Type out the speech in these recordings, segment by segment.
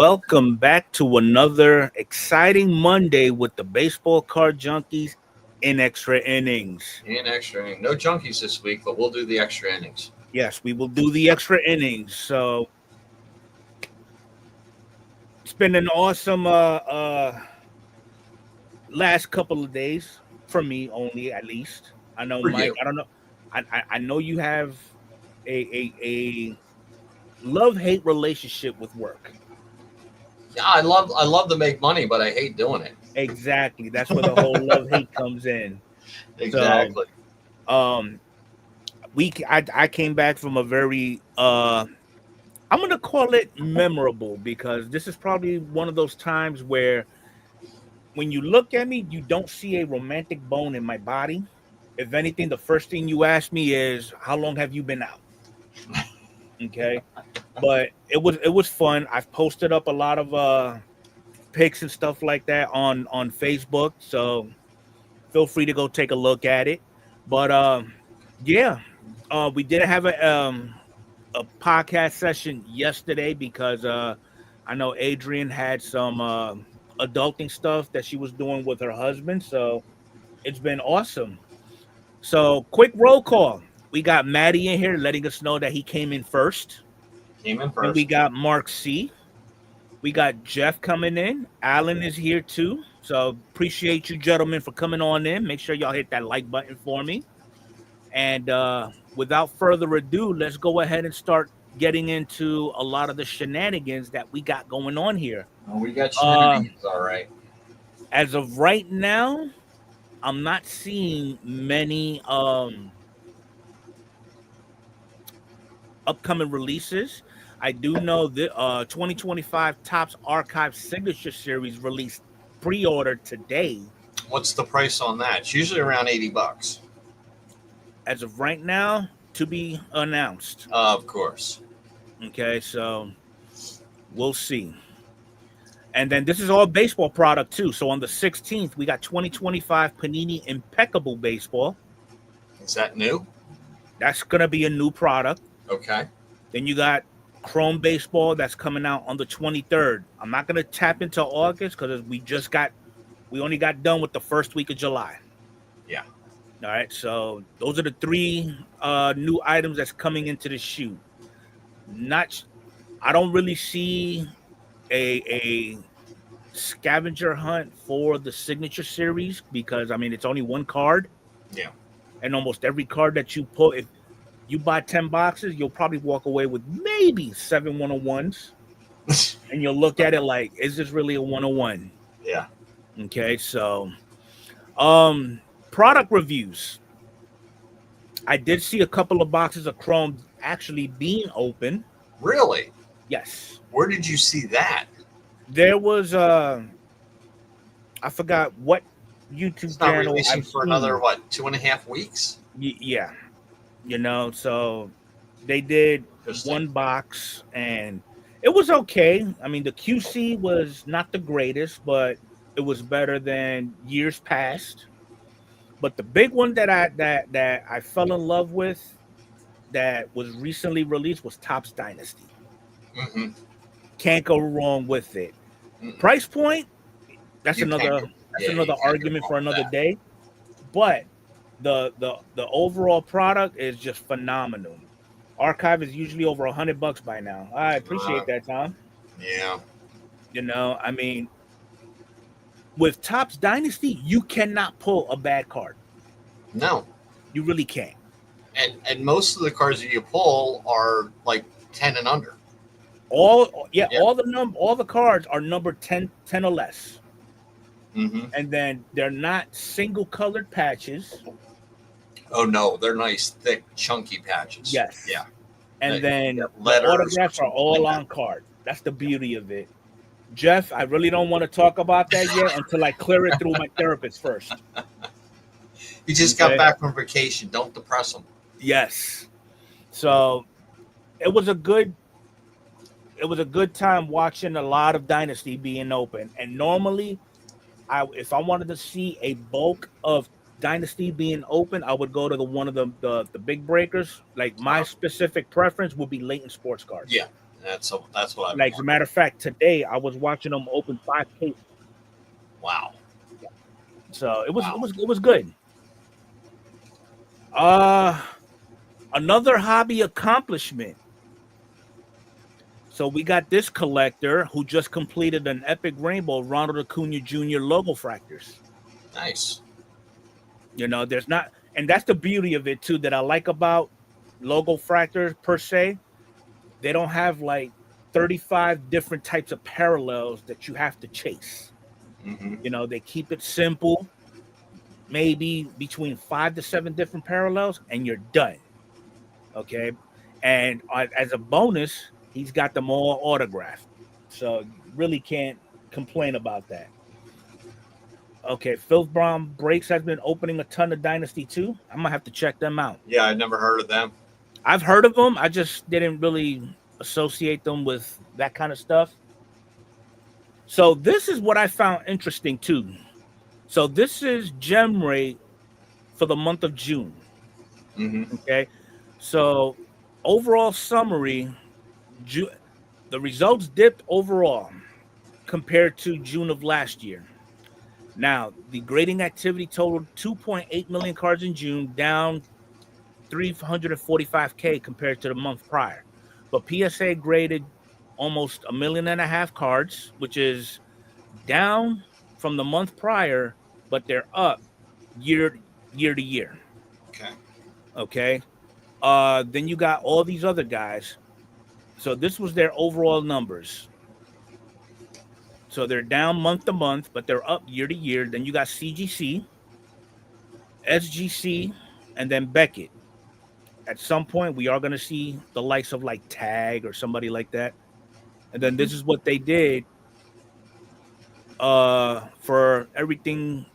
welcome back to another exciting Monday with the baseball card junkies in extra innings. In extra inning. No junkies this week, but we'll do the extra innings. Yes, we will do the extra innings. So it's been an awesome last couple of days for me, only at least. I know, For Mike. you. I don't know. I know you have a love-hate relationship with work. Yeah, I love to make money, but I hate doing it. Exactly. That's where the whole love-hate comes in. So Exactly. um I came back from a very I'm gonna call it memorable because this is probably one of those times where when you look at me, you don't see a romantic bone in my body. If anything, the first thing you ask me is how long have you been out? Okay. But it was fun. I've posted up a lot of pics and stuff like that on Facebook. So feel free to go take a look at it. But yeah, we did have a podcast session yesterday because I know Adrian had some adulting stuff that she was doing with her husband. So it's been awesome. So quick roll call. We got Maddie in here letting us know that he came in first. Came in Then we first. got Mark C. We got Jeff coming in. Alan is here too. So appreciate you gentlemen for coming on in. Make sure y'all hit that like button for me. And without further ado, let's go ahead and start getting into a lot of the shenanigans that we got going on here. Oh, we got shenanigans, all right. As of right now, I'm not seeing many upcoming releases. I do know that 2025 Topps Archive Signature Series released pre-order today. What's the price on that? It's usually around $80. As of right now, to be announced. Of course. Okay, so we'll see. And then this is all baseball product too. So on the 16th, we got 2025 Panini Impeccable Baseball. Is that new? That's gonna be a new product. Okay. Then you got Chrome Baseball that's coming out on the 23rd. I'm not gonna tap into August because we only got done with the first week of July. Yeah. All right, so those are the three new items that's coming into the shoe. I don't really see a scavenger hunt for the signature series because I mean it's only one card. Yeah. And almost every card that you pull, if you buy 10 boxes, you'll probably walk away with maybe 7 101s. And you'll look at it like, is this really a 101? Yeah. Okay, so product reviews. I did see a couple of boxes of Chrome actually being open. Really? Yes. Where did you see that? There was I forgot what YouTube It's not channel releasing I've for seen. another 2.5 weeks? Yeah. So they did Interesting. one box and it was okay. I mean, the QC was not the greatest, but it was better than years past. But the big one that I fell in love with that was recently released was Topps Dynasty. Mm-hmm. Can't go wrong with it. Mm-mm. Price point, that's You another can't you can't argument go for wrong with another that. day. But the overall product is just phenomenal. Archive is usually over $100 by now. I appreciate that, Tom. Yeah. I mean, with Topps Dynasty, you cannot pull a bad card. No. You really can't. And most of the cards that you pull are like 10 and under. All the cards are numbered 10 or less. Mm-hmm. And then they're not single colored patches. Oh no, they're nice, thick, chunky patches. Yes. Yeah. And then the letters autographs are all like on card. That's the beauty of it. Jeff, I really don't want to talk about that yet until I clear it through my therapist first. You just got back from vacation. Don't depress them. Yes. So it was a good time watching a lot of Dynasty being open. And normally, if I wanted to see a bulk of Dynasty being open, I would go to one of the big breakers. Like my specific preference would be Leighton Sports Cards. Yeah, That's what I've Like, as a matter of fact, today I was watching them open 5 cases. Wow. So it Wow. was good. Another hobby accomplishment. So we got this collector who just completed an epic rainbow Ronald Acuna Jr. logo fractors. Nice. You know, there's not, and that's the beauty of it too that I like about logo fractors per se. They don't have like 35 different types of parallels that you have to chase. Mm-hmm. You know, they keep it simple, maybe between 5 to 7 different parallels, and you're done. Okay. And as a bonus, he's got them all autographed. So really can't complain about that. Okay, Filth Brown Breaks has been opening a ton of Dynasty too. I'm gonna have to check them out. Yeah, I've never heard of them. I've heard of them. I just didn't really associate them with that kind of stuff. So this is what I found interesting too. So this is gem rate for the month of June. Mm-hmm. Okay, so overall summary, the results dipped overall compared to June of last year. Now, the grading activity totaled 2.8 million cards in June, down 345K compared to the month prior. But PSA graded almost 1.5 million cards, which is down from the month prior, but they're up year to year. Okay. Okay. Then you got all these other guys. So this was their overall numbers. So they're down month to month, but they're up year to year. Then you got CGC, SGC, and then Beckett. At some point, we are going to see the likes of like Tag or somebody like that. And then this is what they did for everything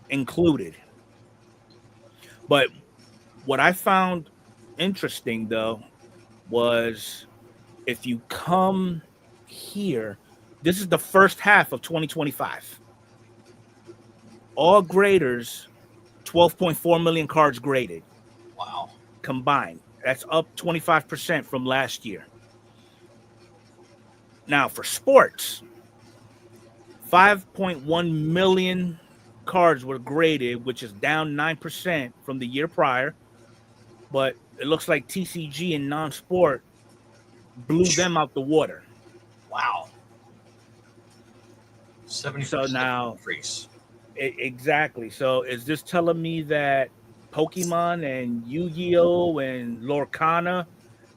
included. But what I found interesting, though, was if you come here, this is the first half of 2025. All graders, 12.4 million cards graded. Wow. Combined. That's up 25% from last year. Now, for sports, 5.1 million cards were graded, which is down 9% from the year prior. But it looks like TCG and non-sport blew them out the water. Wow. 70% So now, increase. Exactly. So is this telling me that Pokemon and Yu-Gi-Oh and Lorcana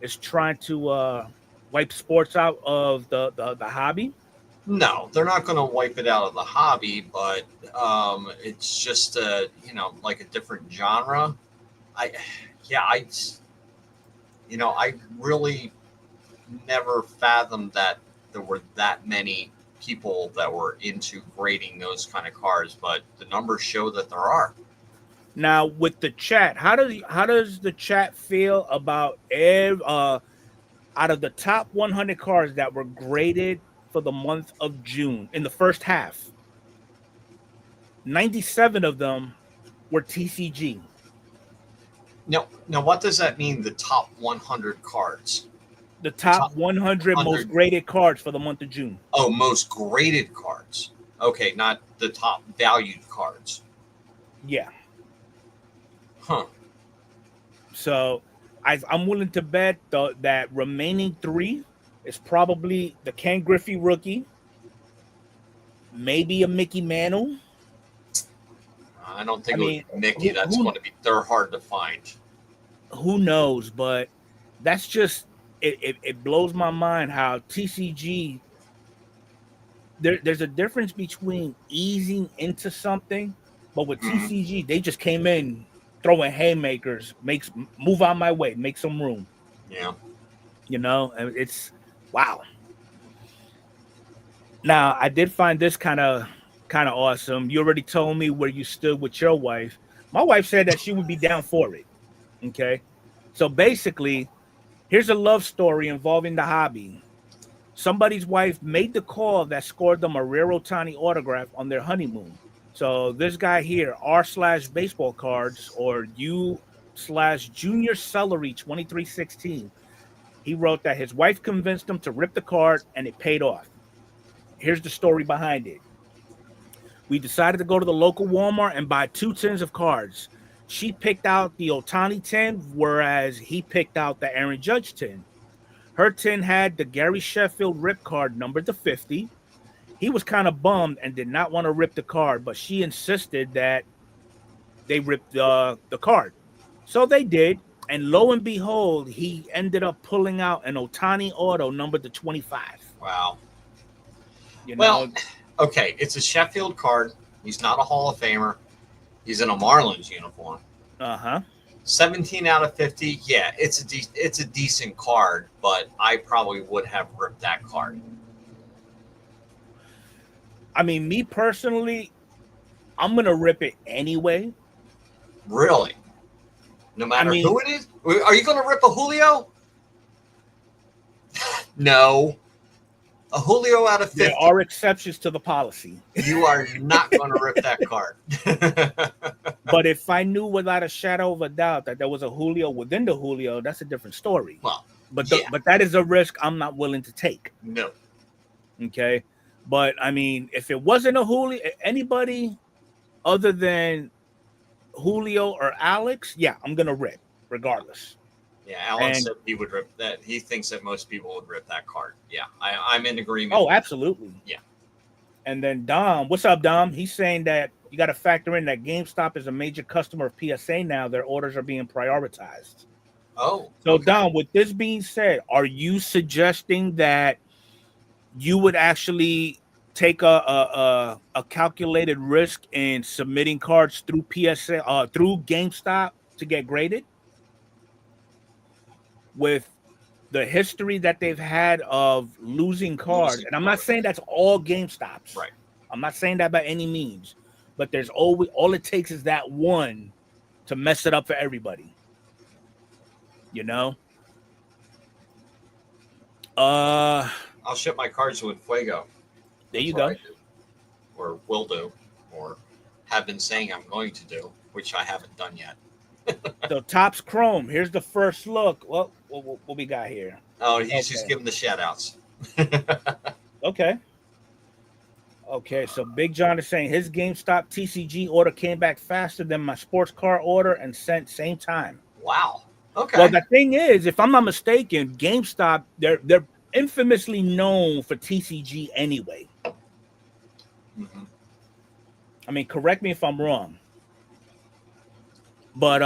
is trying to wipe sports out of the hobby? No, they're not going to wipe it out of the hobby, but it's just like a different genre. I really never fathomed that there were that many people that were into grading those kind of cards, but the numbers show that there are. Now, with the chat, how does the chat feel about out of the top 100 cards that were graded for the month of June in the first half? 97 of them were TCG. Now, what does that mean? The top 100 cards? The top 100 most graded cards for the month of June. Oh, most graded cards. Okay, not the top valued cards. Yeah. Huh. So I'm willing to bet that remaining 3 is probably the Ken Griffey rookie, maybe a Mickey Mantle. I don't think with Mickey, that's going to be, they're hard to find. Who knows? But that's just, it blows my mind how TCG, there's a difference between easing into something, but with TCG, they just came in throwing haymakers, move out my way, make some room. Yeah. You know, it's wow. Now, I did find this kind of awesome. You already told me where you stood with your wife. My wife said that she would be down for it. Okay. So basically, here's a love story involving the hobby. Somebody's wife made the call that scored them a rare Ohtani autograph on their honeymoon. So this guy here, R/baseball cards or U/junior celery 2316. He wrote that his wife convinced him to rip the card and it paid off. Here's the story behind it. We decided to go to the local Walmart and buy 2 tins of cards. She picked out the Ohtani tin, whereas he picked out the Aaron Judge tin. Her tin had the Gary Sheffield rip card numbered to 50. He was kind of bummed and did not want to rip the card, but she insisted that they ripped the card. So they did, and lo and behold, he ended up pulling out an Ohtani auto numbered to 25. Wow. You know, well, okay, it's a Sheffield card. He's not a Hall of Famer. He's in a Marlins uniform. 17 out of 50. Yeah, it's a decent card, but I probably would have ripped that card. I mean, me personally, I'm gonna rip it anyway. Really? No matter who it is? Are you gonna rip a Julio? No. A Julio out of 50. There are exceptions to the policy. You are not going to rip that card. But if I knew without a shadow of a doubt that there was a Julio within the Julio, that's a different story. Well, but that is a risk I'm not willing to take. No. Okay. But I mean, if it wasn't a Julio, anybody other than Julio or Alex, yeah, I'm gonna rip regardless. Yeah, Alan said he would rip that. He thinks that most people would rip that card. Yeah, I'm in agreement. Oh, absolutely. Yeah. And then Dom, what's up, Dom? He's saying that you got to factor in that GameStop is a major customer of PSA now. Their orders are being prioritized. Oh. So, okay. Dom, with this being said, are you suggesting that you would actually take a calculated risk in submitting cards through PSA through GameStop to get graded? With the history that they've had of losing cards, and I'm not saying that's all GameStops. Right. I'm not saying that by any means, but there's always, all it takes is that one to mess it up for everybody. You know? I'll ship my cards to Enfuego. There you go. Or will do, or have been saying I'm going to do, which I haven't done yet. So Topps Chrome, here's the first look. Well, what we got here? Oh, he's just giving the shout outs. Okay, so Big John is saying his GameStop TCG order came back faster than my sports car order and sent same time. Wow. Okay. Well, the thing is, if I'm not mistaken, GameStop, they're infamously known for TCG anyway. Mm-hmm. I mean, correct me if I'm wrong. But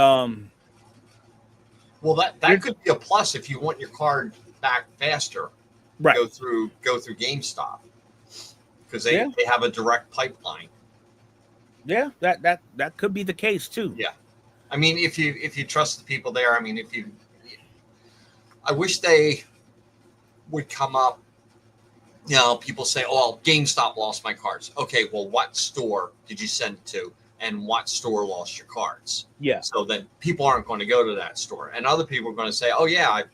well, that could be a plus if you want your card back faster. Right. Go through GameStop because they have a direct pipeline. Yeah, that could be the case too. Yeah, I mean, if you trust the people there, I mean, I wish they would come up. You know, people say, "Oh, GameStop lost my cards." Okay, well, what store did you send it to? And what store lost your cards? Yeah. So that people aren't going to go to that store, and other people are going to say, "Oh yeah, I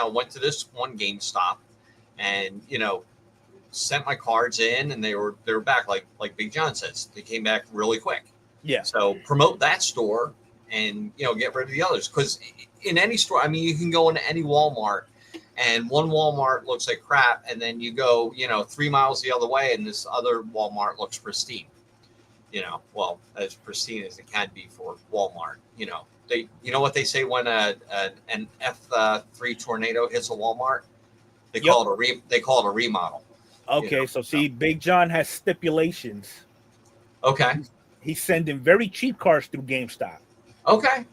went to this one GameStop, and sent my cards in, and they were back." Like Big John says, they came back really quick. Yeah. So promote that store, and get rid of the others, because in any store, I mean, you can go into any Walmart, and one Walmart looks like crap, and then you go 3 miles the other way, and this other Walmart looks pristine. Well, as pristine as it can be for Walmart. They, what they say when an F3 tornado hits a Walmart, they call it a remodel. Okay, so see, Big John has stipulations. Okay, he's sending very cheap cards through GameStop. Okay,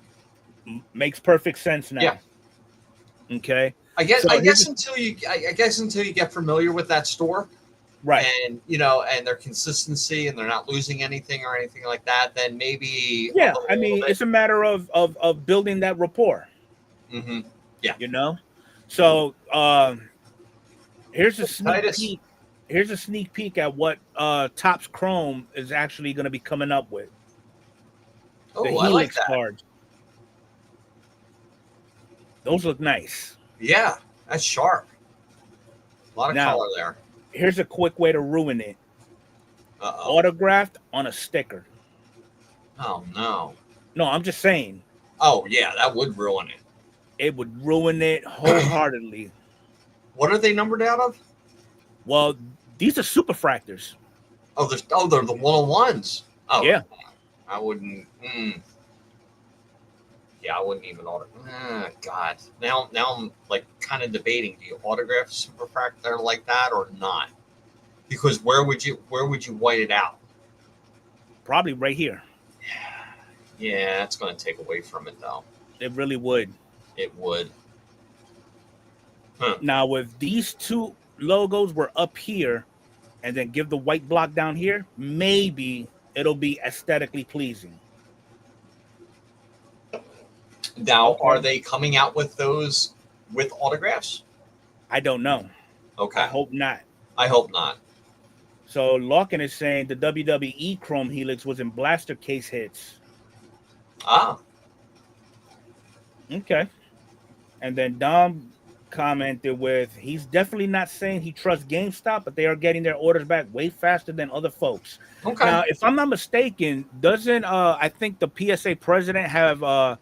makes perfect sense now. Yeah. Okay. I guess until you get familiar with that store. Right. And and their consistency, and they're not losing anything or anything like that, then maybe I mean, it's a matter of building that rapport. Mm-hmm. Yeah. So here's a sneak peek. Here's a sneak peek at what Topps Chrome is actually going to be coming up with. Oh, the Helix I like that. Cards. Those look nice. Yeah, that's sharp. A lot of color there. Here's a quick way to ruin it. Uh-oh. Autographed on a sticker. Oh, no. No, I'm just saying. Oh, yeah, that would ruin it. It would ruin it wholeheartedly. What are they numbered out of? Well, these are superfractors. Oh, they're the 101s. Oh, Yeah. I wouldn't. Yeah, I wouldn't even order. God, now I'm like kind of debating: do you autograph a superfractor like that or not? Because where would you white it out? Probably right here. Yeah, it's going to take away from it though. It really would. It would. Now, if these two logos were up here and then give the white block down here, maybe it'll be aesthetically pleasing. Now, are they coming out with those with autographs? I don't know. Okay. I hope not. I hope not. So Larkin is saying the WWE Chrome Helix was in blaster case hits. Ah. Okay. And then Dom commented with, he's definitely not saying he trusts GameStop, but they are getting their orders back way faster than other folks. Okay. Now, if I'm not mistaken, doesn't I think the PSA president have a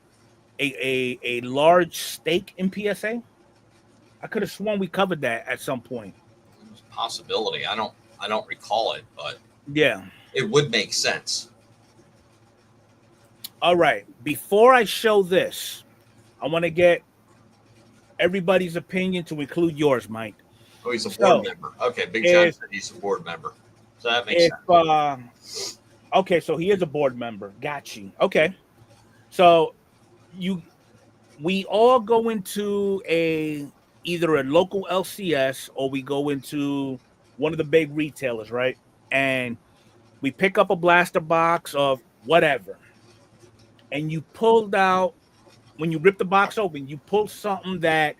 large stake in PSA? I could have sworn we covered that at some point. It's a possibility. I don't recall it, but yeah, it would make sense. All right. Before I show this, I want to get everybody's opinion to include yours, Mike. Oh, he's a board member. Okay, Big John said he's a board member. So that makes sense. Okay, so he is a board member. Got you. Okay. So we all go into either a local LCS or we go into one of the big retailers, right? And we pick up a blaster box of whatever. And you pulled out, when you rip the box open, you pull something that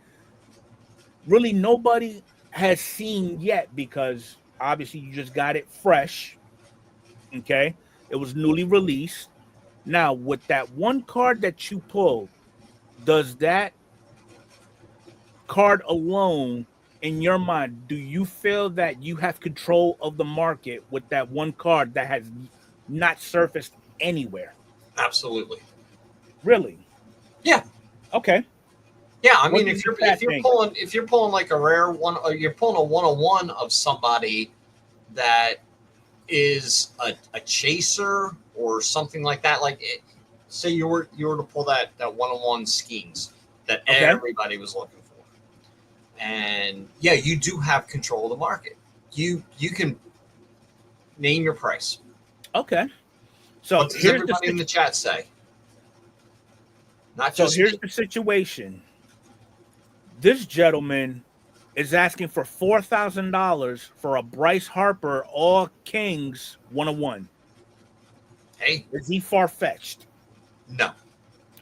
really nobody has seen yet because obviously you just got it fresh. Okay. It was newly released. Now, with that one card that you pulled, does that card alone, in your mind, do you feel that you have control of the market with that one card that has not surfaced anywhere? Absolutely. Really? Yeah. Okay. Yeah, I mean, if you're pulling like a rare one, or you're pulling a 101 of somebody that is a chaser or something like that, like say you were to pull that 101 Skeens that everybody was looking for, and yeah, you do have control of the market. You can name your price. Okay. So what does everybody in the chat say? Not just here's the situation. This gentleman is asking for $4,000 for a Bryce Harper All Kings 101. Hey, is he far-fetched? No.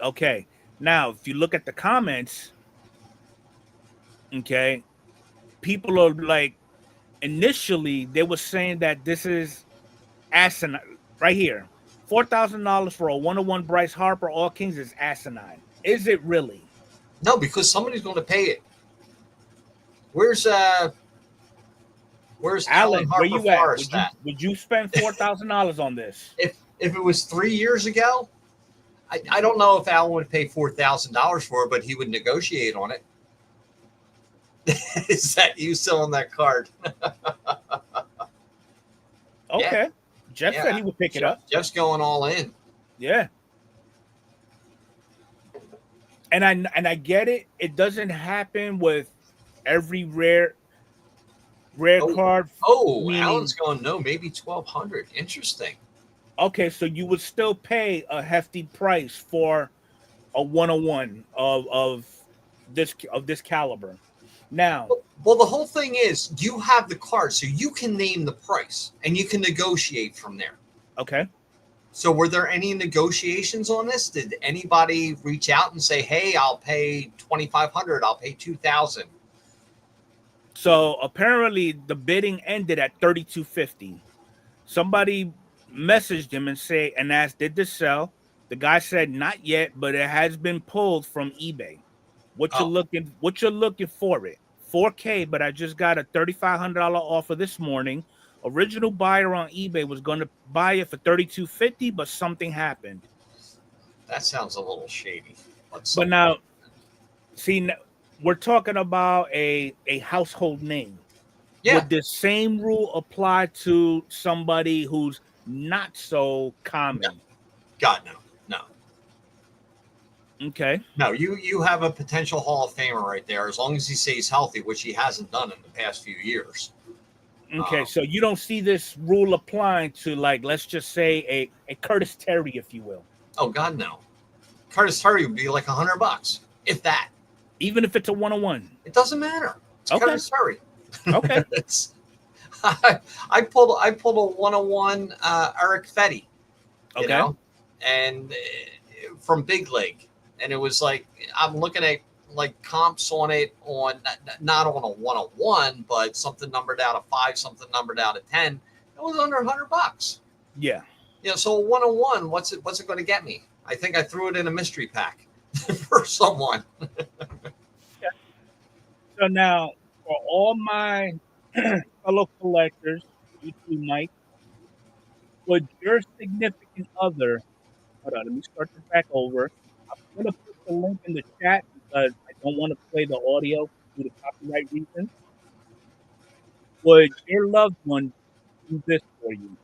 Okay. Now, if you look at the comments, okay, people are like, initially they were saying that this is asinine. Right here, $4,000 for a 101 Bryce Harper All Kings is asinine. Is it really? No, because somebody's going to pay it. Where's Alan? Where you at? Would you spend $4,000 on this? If it was 3 years ago, I don't know if Alan would pay $4,000 for it, but he would negotiate on it. Is that you selling that card? Okay. Yeah. Jeff said he would pick it up. Jeff's going all in. Yeah. And I get it. It doesn't happen with every rare card. Oh, Alan's going, no, maybe 1,200. Interesting. Okay, so you would still pay a hefty price for a 101 of this caliber. Now, well, the whole thing is you have the card, so you can name the price and you can negotiate from there. Okay. So were there any negotiations on this? Did anybody reach out and say, "Hey, I'll pay $2,500. I'll pay $2,000"? So apparently the bidding ended at $3,250. Somebody messaged him and asked, "Did this sell?" The guy said, "Not yet, but it has been pulled from eBay." What you're looking for it? $4K, but I just got a $3,500 offer this morning. Original buyer on eBay was going to buy it for $3,250, but something happened. That sounds a little shady. But now, see, we're talking about a household name. Yeah. Would this same rule apply to somebody who's not so No. common? God, no. No. Okay. No, you have a potential Hall of Famer right there, as long as he stays healthy, which he hasn't done in the past few years. Okay, so you don't see this rule applying to, like, let's just say a Curtis Terry, if you will. Oh God, no. Curtis Terry would be like $100, if that. Even if it's a 1-on-1. It doesn't matter. It's Okay. Curtis Terry. Okay. I pulled a 101 Eric Fetty, you Okay. know, and from Big League, and it was like I'm looking at like comps on it on not on a 101, but something numbered out of 5, something numbered out of 10. It was under $100. Yeah. You know, so a 101, what's it going to get me? I think I threw it in a mystery pack for someone. So now, for all my fellow collectors, you too, Mike, would your significant other, hold on, let me start this back over. I'm going to put the link in the chat because I don't want to play the audio due to copyright reasons. Would your loved one do this for you?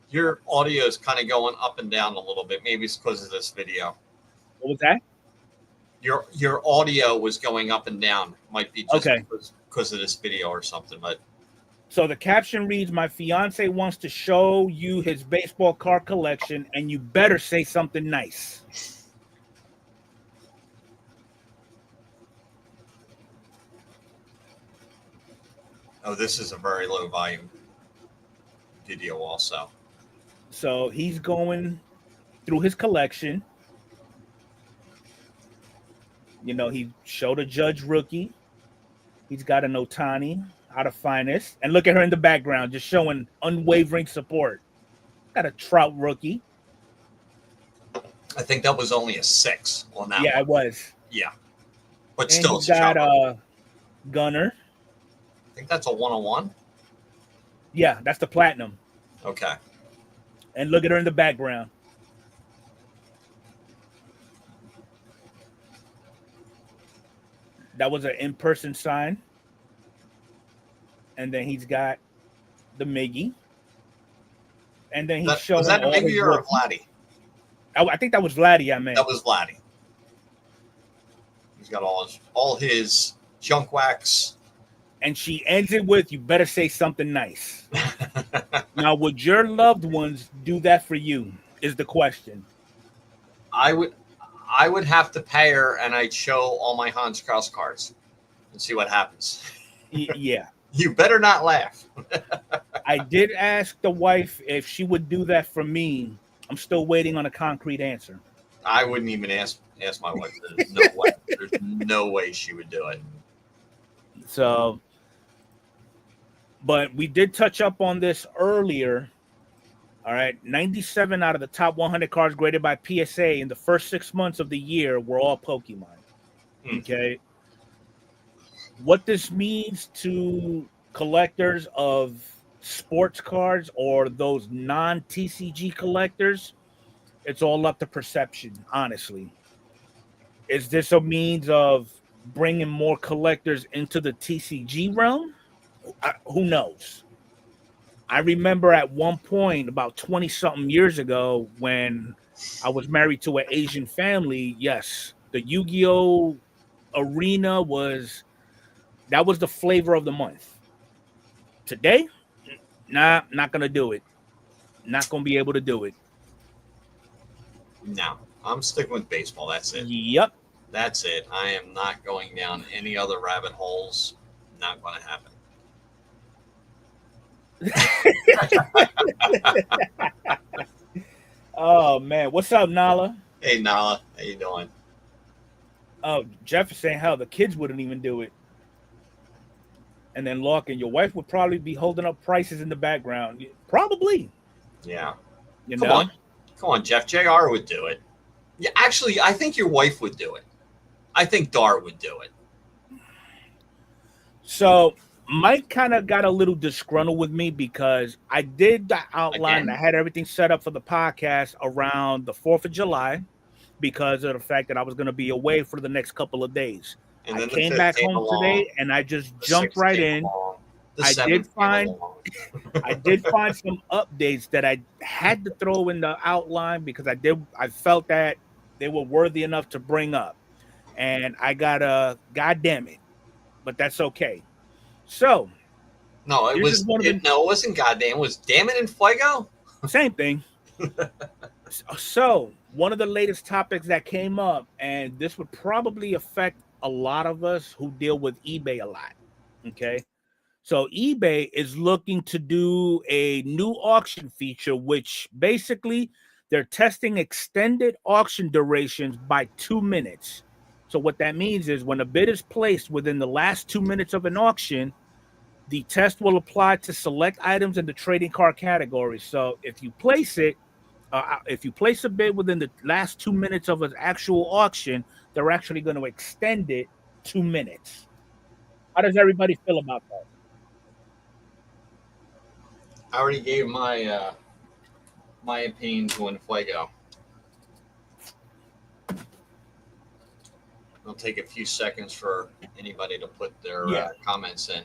Your audio is kind of going up and down a little bit. Maybe it's because of this video. What was that? Your audio was going up and down. Might be just Okay. because of this video or something. But So the caption reads, "My fiance wants to show you his baseball card collection, and you better say something nice." oh, this is a very low volume video also. So he's going through his collection. You know, he showed a Judge rookie. He's got an Ohtani out of finest. And look at her in the background, just showing unwavering support. Got a Trout rookie. I think that was only a 6 on that Yeah, one. it was. Yeah. But And still, he's it's a got Trout. Gunner. I think that's a 101. Yeah, that's the platinum. Okay. And look at her in the background. That was an in-person sign. And then he's got the Miggy. And then he's showing was that a all his Miggy or a rookies. Vladdy? I think that was Vladdy, I meant. That was Vladdy. He's got all his junk wax. And she ends it with, "You better say something nice." Now, would your loved ones do that for you? Is the question. I would have to pay her, and I'd show all my Hans Kraus cards and see what happens. Yeah. You better not laugh. I did ask the wife if she would do that for me. I'm still waiting on a concrete answer. I wouldn't even ask my wife. There's no way. There's no way she would do it. So, but we did touch up on this earlier. All right, 97 out of the top 100 cards graded by PSA in the first 6 months of the year were all Pokemon. Okay. What this means to collectors of sports cards or those non-TCG collectors, it's all up to perception, honestly. Is this a means of bringing more collectors into the TCG realm? Who knows? I remember at one point about 20-something years ago when I was married to an Asian family, yes, the Yu-Gi-Oh! Arena was the flavor of the month. Today, nah, not going to do it. Not going to be able to do it. No, I'm sticking with baseball. That's it. Yep. That's it. I am not going down any other rabbit holes. Not going to happen. Oh man, what's up, Nala? Hey Nala, how you doing? Oh, Jeff is saying how the kids wouldn't even do it. And then Larkin, your wife would probably be holding up prices in the background. Probably. Yeah. You Come know? on, Jeff. JR would do it. Yeah, actually, I think your wife would do it. I think Dar would do it. So Mike kind of got a little disgruntled with me because I did the outline and I had everything set up for the podcast around the 4th of July because of the fact that I was going to be away for the next couple of days. And I then the came 5th back came home along. today and I just The jumped 6th right came in. along. The I 7th did came find along. I did find some updates that I had to throw in the outline because I felt that they were worthy enough to bring up. And I got a god damn it, but that's okay. So No, this is one of the it wasn't goddamn. It was damn it Enfuego. same thing. So one of the latest topics that came up, and this would probably affect a lot of us who deal with eBay a lot. Okay. So eBay is looking to do a new auction feature, which basically they're testing extended auction durations by 2 minutes. So what that means is when a bid is placed within the last 2 minutes of an auction, the test will apply to select items in the trading card category. So if you place a bid within the last 2 minutes of an actual auction, they're actually going to extend it 2 minutes. How does everybody feel about that? I already gave my opinion to Enfuego. It'll take a few seconds for anybody to put their Yeah, comments in.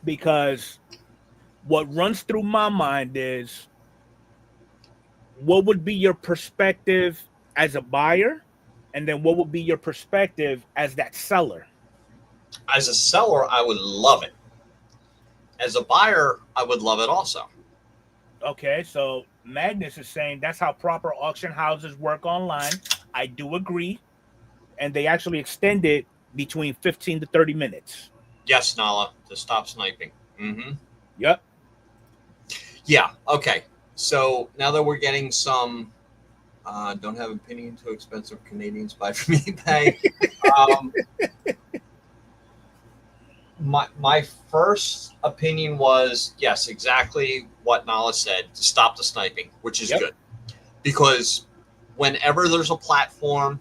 because what runs through my mind is what would be your perspective as a buyer, and then what would be your perspective as that seller? As a seller, I would love it. As a buyer, I would love it also. Okay, so Magnus is saying that's how proper auction houses work online. I do agree. And they actually extend it between 15 to 30 minutes. Yes, Nala, to stop sniping. Mm-hmm. Yep. Yeah. Okay. So now that we're getting some, don't have opinion, too expensive Canadians buy from eBay. um, my first opinion was yes, exactly what Nala said, to stop the sniping, which is Yep. good, because whenever there's a platform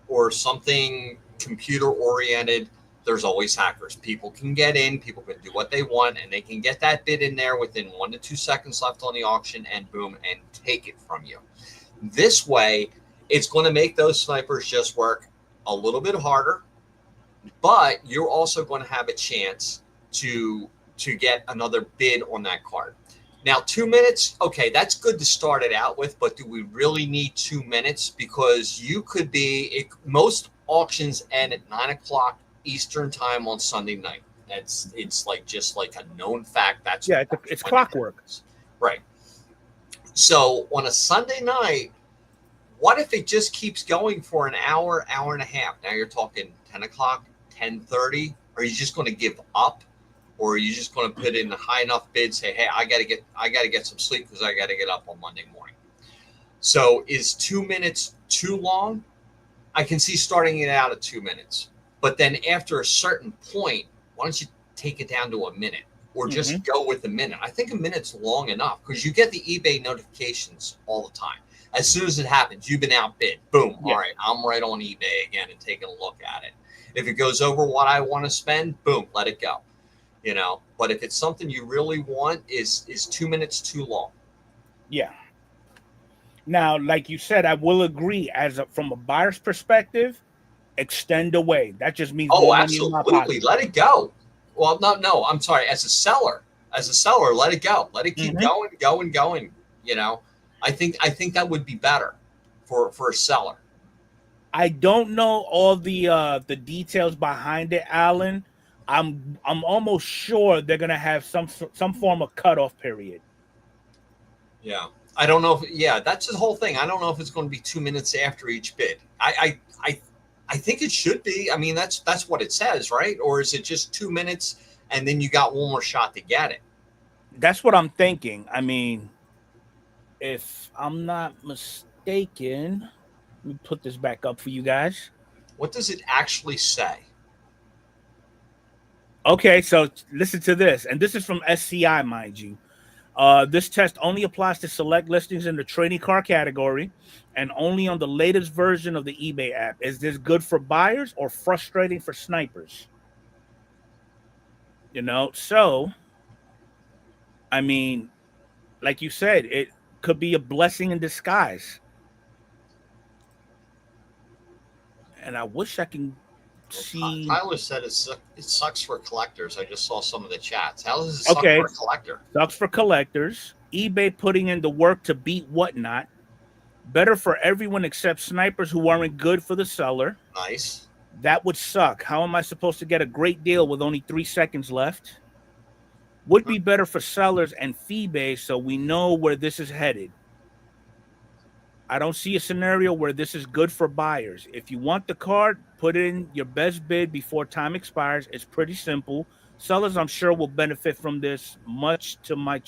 or something computer oriented, there's always hackers. People can get in, people can do what they want, and they can get that bid in there within 1 to 2 seconds left on the auction, and boom, and take it from you. This way, it's going to make those snipers just work a little bit harder, but you're also going to have a chance to get another bid on that card. Now, 2 minutes, okay, that's good to start it out with, but do we really need 2 minutes? Because you could be, most auctions end at 9 o'clock Eastern time on Sunday night. It's like just like a known fact. That's It's clockwork. Right. So on a Sunday night, what if it just keeps going for an hour, hour and a half? Now you're talking 10 o'clock, 10:30. Are you just going to give up? Or are you just going to put in a high enough bid, say, hey, I got to get some sleep because I got to get up on Monday morning. So is 2 minutes too long? I can see starting it out at 2 minutes. But then after a certain point, why don't you take it down to a minute or just go with a minute? I think a minute's long enough because you get the eBay notifications all the time. As soon as it happens, you've been outbid. Boom. Yeah. All right, I'm right on eBay again and taking a look at it. If it goes over what I want to spend, boom, let it go. You know, but if it's something you really want, is 2 minutes too long? Yeah. Now, like you said, I will agree. From a buyer's perspective, extend away. That just means more money in my pocket. Let it go. Well, no, I'm sorry. As a seller, let it go. Let it keep going. You know, I think that would be better for a seller. I don't know all the details behind it, Alan. I'm almost sure they're gonna have some form of cutoff period. Yeah, I don't know if that's the whole thing. I don't know if it's going to be 2 minutes after each bid. I think it should be. I mean, that's what it says, right? Or is it just 2 minutes and then you got one more shot to get it? That's what I'm thinking. I mean, if I'm not mistaken, let me put this back up for you guys. What does it actually say? Okay, so listen to this, and this is from SCI, mind you. This test only applies to select listings in the trading card category and only on the latest version of the eBay app. Is this good for buyers or frustrating for snipers? You know, so, I mean, like you said, it could be a blessing in disguise. and I wish I can see. Tyler said it sucks for collectors. I just saw some of the chats. How does it suck Okay, for a collector? sucks for collectors. eBay putting in the work to beat whatnot. Better for everyone except snipers who aren't good for the seller. Nice. That would suck. How am I supposed to get a great deal with only 3 seconds left? Would be better for sellers and fee base, so we know where this is headed. I don't see a scenario where this is good for buyers. If you want the card, put in your best bid before time expires. It's pretty simple. Sellers, I'm sure, will benefit from this, much to my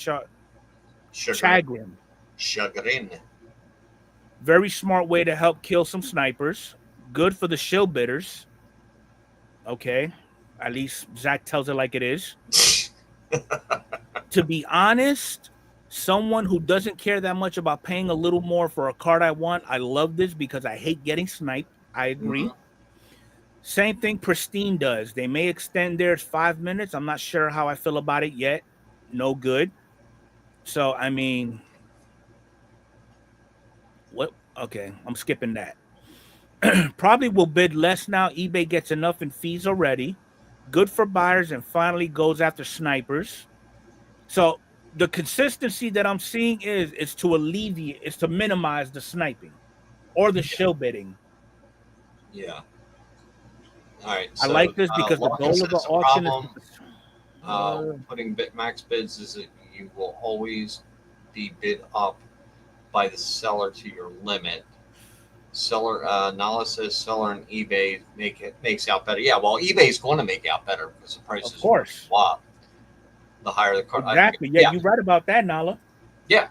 chagrin. Chagrin. Very smart way to help kill some snipers. Good for the shill bidders. Okay. At least Zach tells it like it is. To be honest, someone who doesn't care that much about paying a little more for a card I want, I love this because I hate getting sniped. I agree. Mm-hmm. Same thing Pristine does. They may extend theirs 5 minutes. I'm not sure how I feel about it yet. No good. So, I mean, what? Okay, I'm skipping that. Probably will bid less now. eBay gets enough in fees already. Good for buyers and finally goes after snipers. So the consistency that I'm seeing is to alleviate, is to minimize the sniping or the shill bidding. Yeah. All right. I like this because the goal of the auction is putting bitmax bids is that you will always be bid up by the seller to your limit. Seller Nala says seller and eBay makes out better. Yeah, well, eBay is going to make out better because the prices go up. The higher the card. Exactly. Yeah, you're right about that, Nala. Yeah.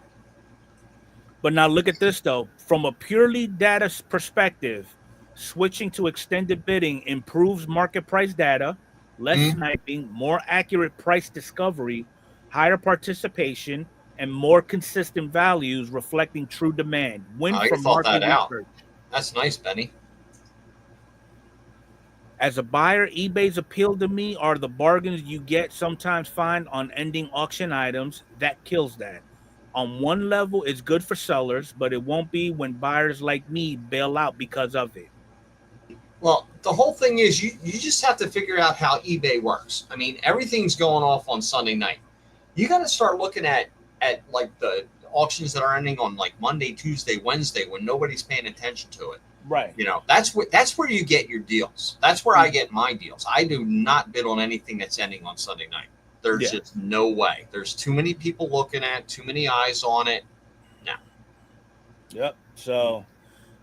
But now look at this though. From a purely data perspective, switching to extended bidding improves market price data, less sniping, more accurate price discovery, higher participation, and more consistent values reflecting true demand. Win from market research. That's nice, Benny. As a buyer, eBay's appeal to me are the bargains you sometimes find on ending auction items. That kills that. On one level, it's good for sellers, but it won't be when buyers like me bail out because of it. Well, the whole thing is you just have to figure out how eBay works. I mean, everything's going off on Sunday night. You got to start looking at like the auctions that are ending on like Monday, Tuesday, Wednesday when nobody's paying attention to it. Right. You know, that's where you get your deals. That's where I get my deals. I do not bid on anything that's ending on Sunday night. There's just no way. There's too many people looking at, too many eyes on it. No. Yep. So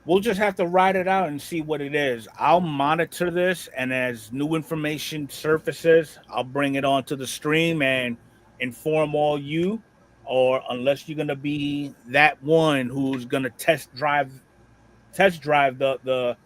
we'll just have to ride it out and see what it is. I'll monitor this, and as new information surfaces, I'll bring it onto the stream and inform all you. Or unless you're gonna be that one who's gonna test drive the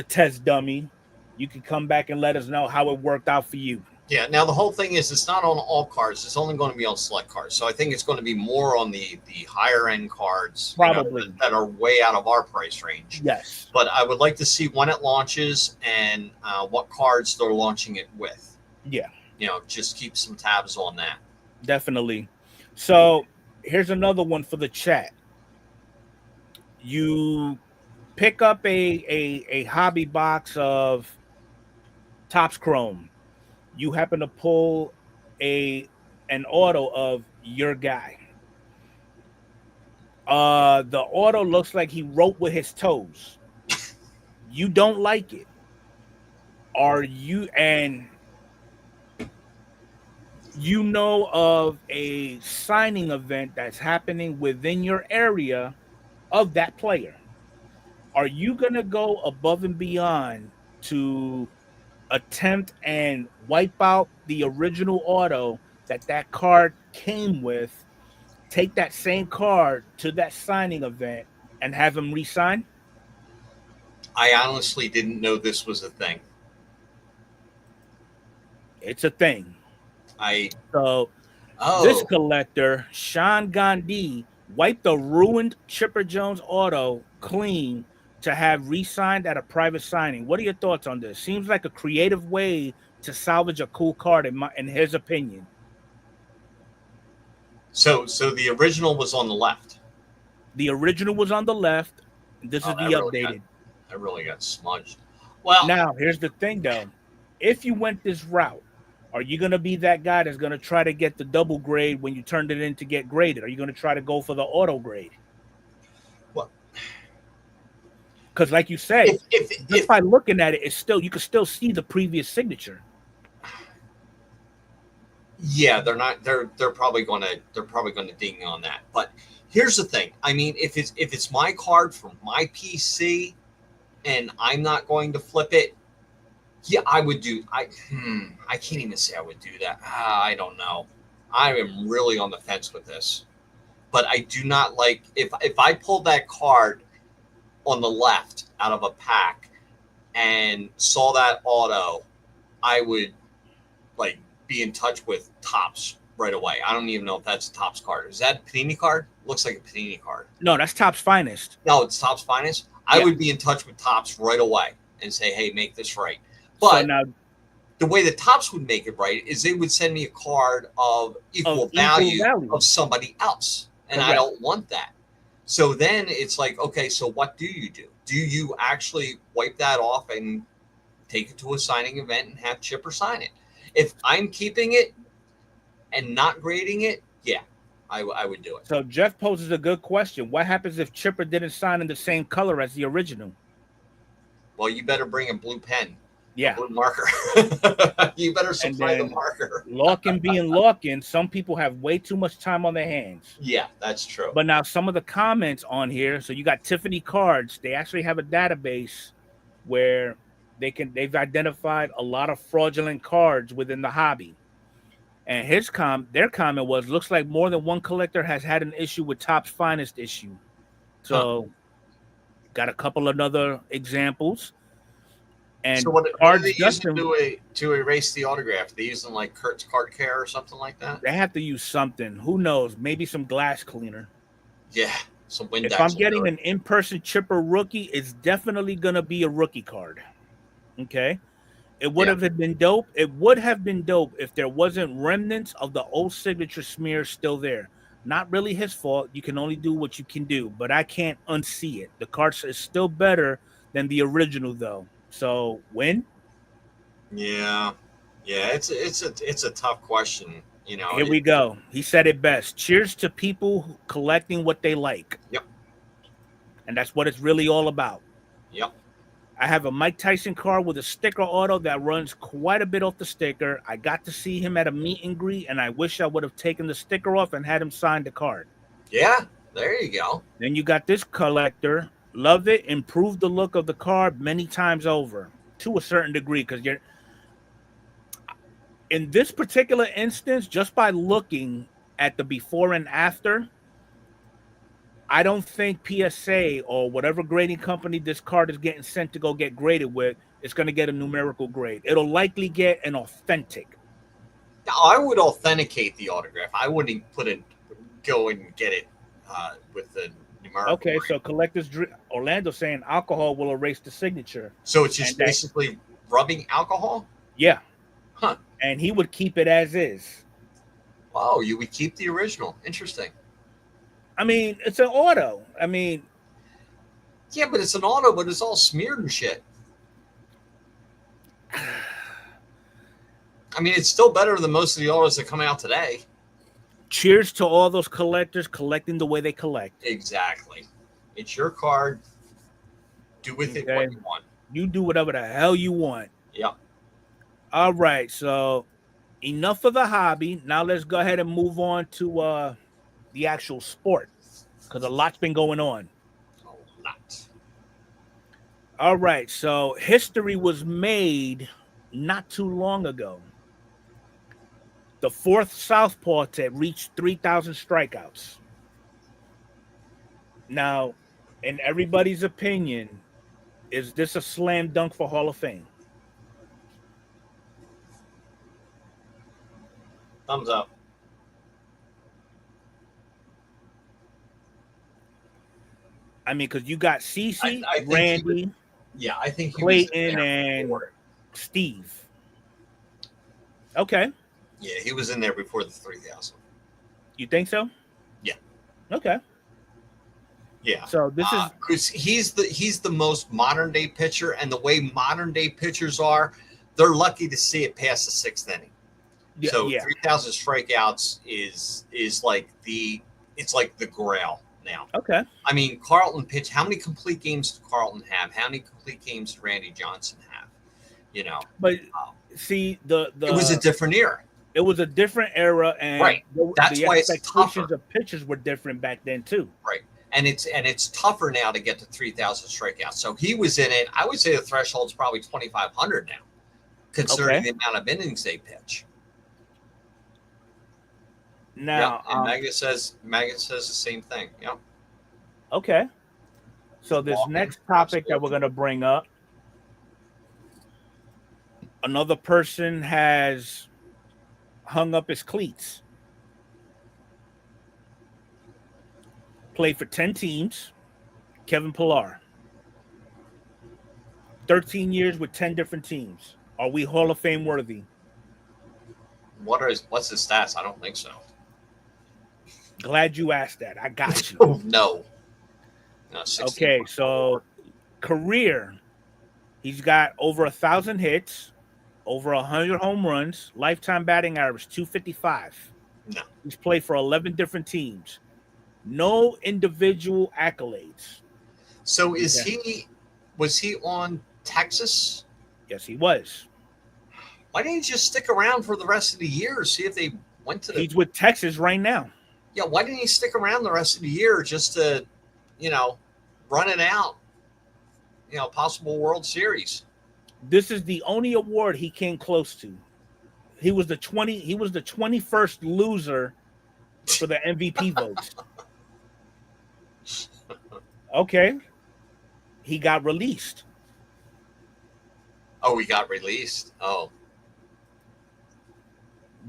test dummy, you can come back and let us know how it worked out for you. Yeah. Now the whole thing is it's not on all cards. It's only going to be on select cards. So I think it's going to be more on the higher end cards, probably that are way out of our price range. Yes. But I would like to see when it launches and what cards they're launching it with. Yeah. You know, just keep some tabs on that. Definitely. So here's another one for the chat. You pick up a hobby box of Topps Chrome. You happen to pull an auto of your guy. The auto looks like he wrote with his toes. You don't like it. You know of a signing event that's happening within your area of that player. Are you going to go above and beyond to attempt and wipe out the original auto that card came with, take that same card to that signing event and have him re-sign? I honestly didn't know this was a thing. It's a thing. This collector, Sean Gandhi, wiped the ruined Chipper Jones auto clean to have re-signed at a private signing. What are your thoughts on this? Seems like a creative way to salvage a cool card in his opinion. So the original was on the left. The original was on the left. This is the updated. That really got smudged. Well, Now, here's the thing, though. If you went this route, are you going to be that guy that's going to try to get the double grade when you turned it in to get graded? Are you going to try to go for the auto grade? well, Because, like you said, just if by looking at it, it's still you can still see the previous signature. yeah, they're probably gonna ding on that. But here's the thing. I mean, if it's my card from my PC and I'm not going to flip it, yeah, I would do. I can't even say I would do that. I don't know. I am really on the fence with this. But I do not like if I pulled that card on the left out of a pack and saw that auto, I would like be in touch with Tops right away. I don't even know if that's a Tops card. Is that a Panini card? Looks like a Panini card. No, that's Topps Finest. No, it's Tops Finest. I would be in touch with Tops right away and say, hey, make this right. But so now, the way the Tops would make it right is they would send me a card of equal value of somebody else. And I don't want that. So then it's like, okay, so what do you do? Do you actually wipe that off and take it to a signing event and have Chipper sign it? If I'm keeping it and not grading it, yeah, I would do it. So Jeff poses a good question. What happens if Chipper didn't sign in the same color as the original? Well, you better bring a blue pen. Yeah. Blue marker. You better supply the marker. Locking being locking, some people have way too much time on their hands. Yeah, that's true. But now some of the comments on here, so you got Tiffany Cards, they actually have a database where they've identified a lot of fraudulent cards within the hobby. And their comment was, looks like more than one collector has had an issue with Topps Finest issue. So got a couple of other examples. And so what are they using to erase the autograph? They using like Kurt's Card Care or something like that? They have to use something. Who knows? Maybe some glass cleaner. Yeah, some Windex. If I'm getting an in-person Chipper rookie, it's definitely going to be a rookie card. Okay? It would have been dope. It would have been dope if there wasn't remnants of the old signature smear still there. Not really his fault. You can only do what you can do, but I can't unsee it. The card is still better than the original, though. So win? Yeah, it's a tough question. You know. Here we go. He said it best. Cheers to people collecting what they like. Yep. And that's what it's really all about. Yep. I have a Mike Tyson card with a sticker auto that runs quite a bit off the sticker. I got to see him at a meet and greet, and I wish I would have taken the sticker off and had him sign the card. Yeah, there you go. Then you got this collector. Love it. Improved the look of the card many times over to a certain degree, because you're in this particular instance, just by looking at the before and after, I don't think PSA or whatever grading company this card is getting sent to go get graded with is going to get a numerical grade. It'll likely get an authentic. Now, I would authenticate the autograph. I wouldn't go and get it with the numerical. Okay, grade. so collectors Orlando saying alcohol will erase the signature. So it's just basically rubbing alcohol? Yeah. Huh. And he would keep it as is. Oh, you would keep the original. Interesting. I mean, it's an auto. I mean, yeah, but it's an auto, but it's all smeared and shit. I mean, it's still better than most of the autos that come out today. Cheers to all those collectors collecting the way they collect. Exactly. It's your card. Do with it what you want. You do whatever the hell you want. Yep. All right, so enough of the hobby. Now let's go ahead and move on to the actual sport, because a lot's been going on. A lot. All right, so history was made not too long ago. The fourth southpaw to reach 3,000 strikeouts. Now, in everybody's opinion, is this a slam dunk for Hall of Fame? Thumbs up. I mean, because you got CeCe, Randy, I think Clayton, and Steve. Okay. Yeah, he was in there before the 3,000. You think so? Yeah. Okay. Yeah. So this is because he's the most modern day pitcher, and the way modern day pitchers are, they're lucky to see it past the sixth inning. So yeah. 3,000 strikeouts is like it's like the grail now. Okay. I mean, Carlton pitched. How many complete games did Carlton have? How many complete games did Randy Johnson have? You know, But see, it was a different era. It was a different era, and right. That's the why it's expectations tougher. of pitchers were different back then too. Right. And it's tougher now to get to 3,000 strikeouts. So he was in it. I would say the threshold's probably 2,500 now, considering the amount of innings they pitch. Now, and Maggot says the same thing. Yeah. Okay. So this next topic that we're going to bring up, another person has hung up his cleats. Played for 10 teams. Kevin Pillar. 13 years with 10 different teams. Are we Hall of Fame worthy? What's his stats? I don't think so. Glad you asked that. I got you. No, okay, so career. He's got over 1,000 hits, over 100 home runs, lifetime batting average 255. No. He's played for 11 different teams. No individual accolades. So was he on Texas? Yes, he was. Why didn't he just stick around for the rest of the year? See if they went to He's with Texas right now. Yeah, why didn't he stick around the rest of the year just to, run it out? Possible World Series. This is the only award he came close to. He was the 21st loser for the MVP votes. Okay. He got released. Oh, he got released. Oh.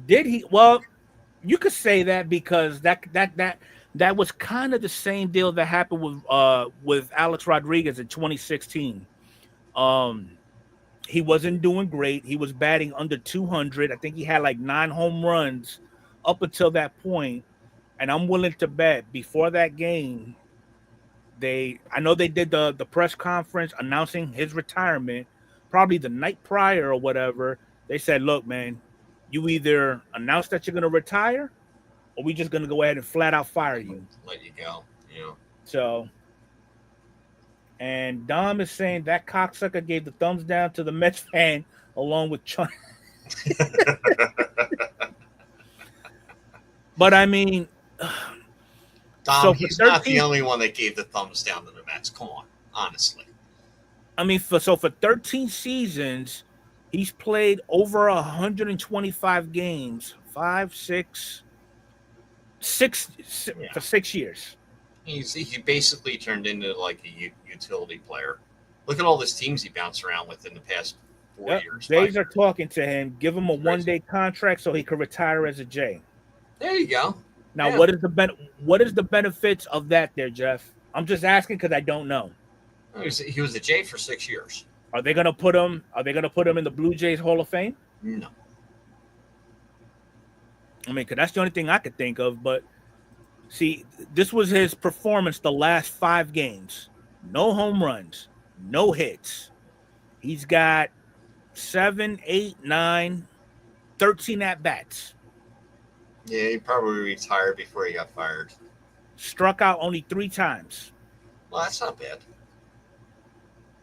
Did he? Well, you could say that because that was kind of the same deal that happened with Alex Rodriguez in 2016. He wasn't doing great. He was batting under 200. I think he had like 9 home runs up until that point. And I'm willing to bet before that game, I know they did the press conference announcing his retirement, probably the night prior or whatever. They said, look, man, you either announce that you're going to retire or we just going to go ahead and flat out fire you. Let you go. Yeah. So, and Dom is saying that cocksucker gave the thumbs down to the Mets fan along with Chun. But I mean, Dom, so he's not the only one that gave the thumbs down to the Mets. Come on, honestly. I mean, for 13 seasons, he's played over 125 games, 6 for 6 years. He basically turned into like a utility player. Look at all these teams he bounced around with in the past 4 years. Jays are talking to him. Give him a one-day contract so he could retire as a Jay. There you go. Now, what is the benefits of that, there, Jeff? I'm just asking because I don't know. He was a Jay for 6 years. Are they gonna put him in the Blue Jays Hall of Fame? No. I mean, because that's the only thing I could think of. But see, this was his performance the last 5 games. No home runs, no hits. He's got 7, 8, 9, 13 at-bats. Yeah, he probably retired before he got fired. Struck out only 3 times. Well, that's not bad.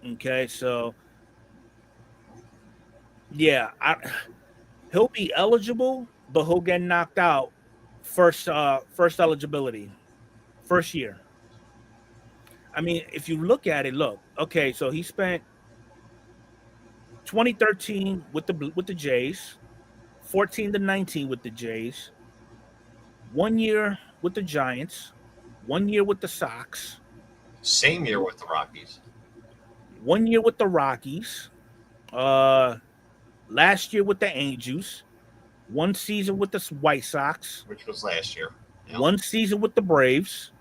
Okay, so yeah, he'll be eligible, but he'll get knocked out first eligibility, first year. I mean, if you look at it, okay, so he spent 2013 with the Jays, 14 to 19 with the Jays, 1 year with the Giants, 1 year with the Sox, same year with the Rockies. 1 year with the Rockies, last year with the Angels, 1 season with the White Sox, which was last year. Yep. 1 season with the Braves,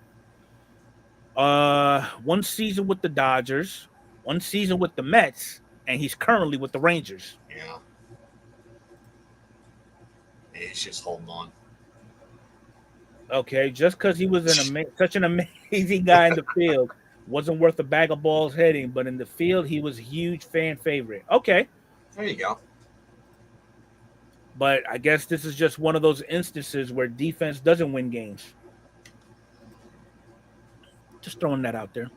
1 season with the Dodgers, 1 season with the Mets, and he's currently with the Rangers. Yeah. He's just holding on. Okay, just because he was such an amazing. easy guy in the field. Wasn't worth a bag of balls hitting, but in the field, he was a huge fan favorite. Okay. There you go. But I guess this is just one of those instances where defense doesn't win games. Just throwing that out there.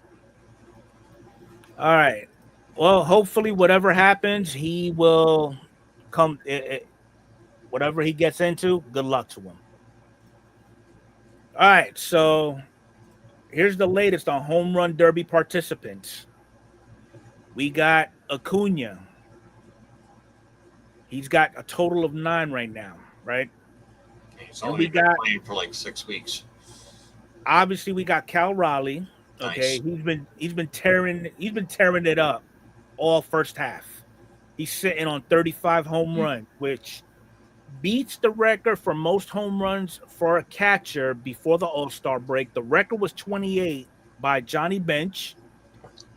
All right. Well, hopefully, whatever happens, he will come. Whatever he gets into, good luck to him. All right. So here's the latest on home run derby participants. We got Acuna. He's got a total of 9 right now, right? He's And only we been got playing for like 6 weeks. obviously we got Cal Raleigh. Okay, Nice. he's been tearing it up all first half. He's sitting on 35 home runs, which beats the record for most home runs for a catcher before the All-Star break. The record was 28 by Johnny Bench,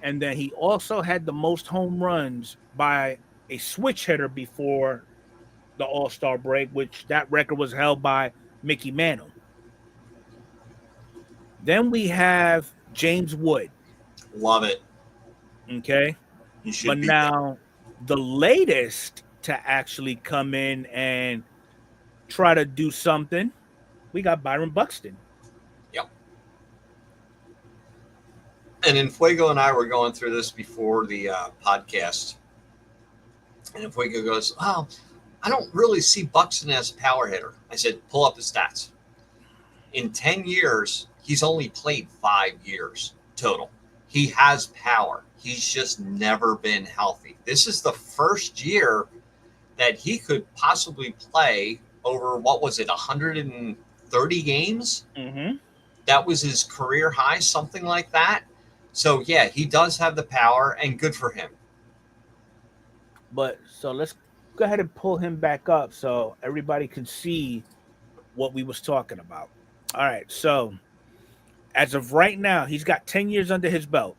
and then he also had the most home runs by a switch hitter before the All-Star break, which that record was held by Mickey Mantle. Then we have James Wood. Love it. Okay. You should But be now the latest to actually come in and try to do something, we got Byron Buxton. Yep. And Enfuego and I were going through this before the podcast. And Enfuego goes, "Oh, I don't really see Buxton as a power hitter." I said, "Pull up the stats. In 10 years, he's only played 5 years total. He has power. He's just never been healthy. This is the first year that he could possibly play over, what was it, 130 games? Mm-hmm. That was his career high, something like that. So, yeah, he does have the power, and good for him." But so let's go ahead and pull him back up so everybody can see what we was talking about. All right. So as of right now, he's got 10 years under his belt.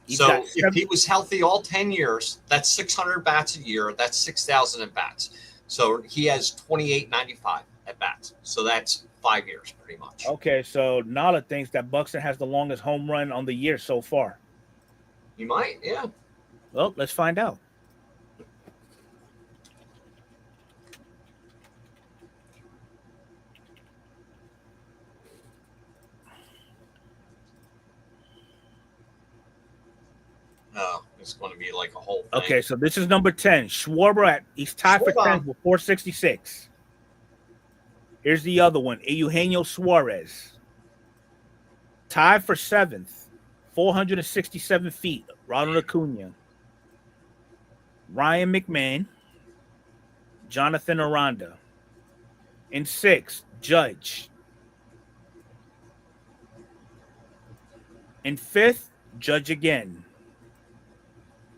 So if he was healthy all 10 years, that's 600 bats a year. That's 6,000 at bats. So he has 28.95 at bats. So that's 5 years pretty much. Okay, so Nala thinks that Buxton has the longest home run on the year so far. He might, yeah. Well, let's find out. Oh, it's going to be like a whole thing. Okay, so this is number 10. Schwarber, he's tied for 10th with 466. Here's the other one, Eugenio Suarez. Tied for 7th, 467 feet, Ronald Acuna. Ryan McMahon, Jonathan Aranda. In 6th, Judge. In 5th, Judge again.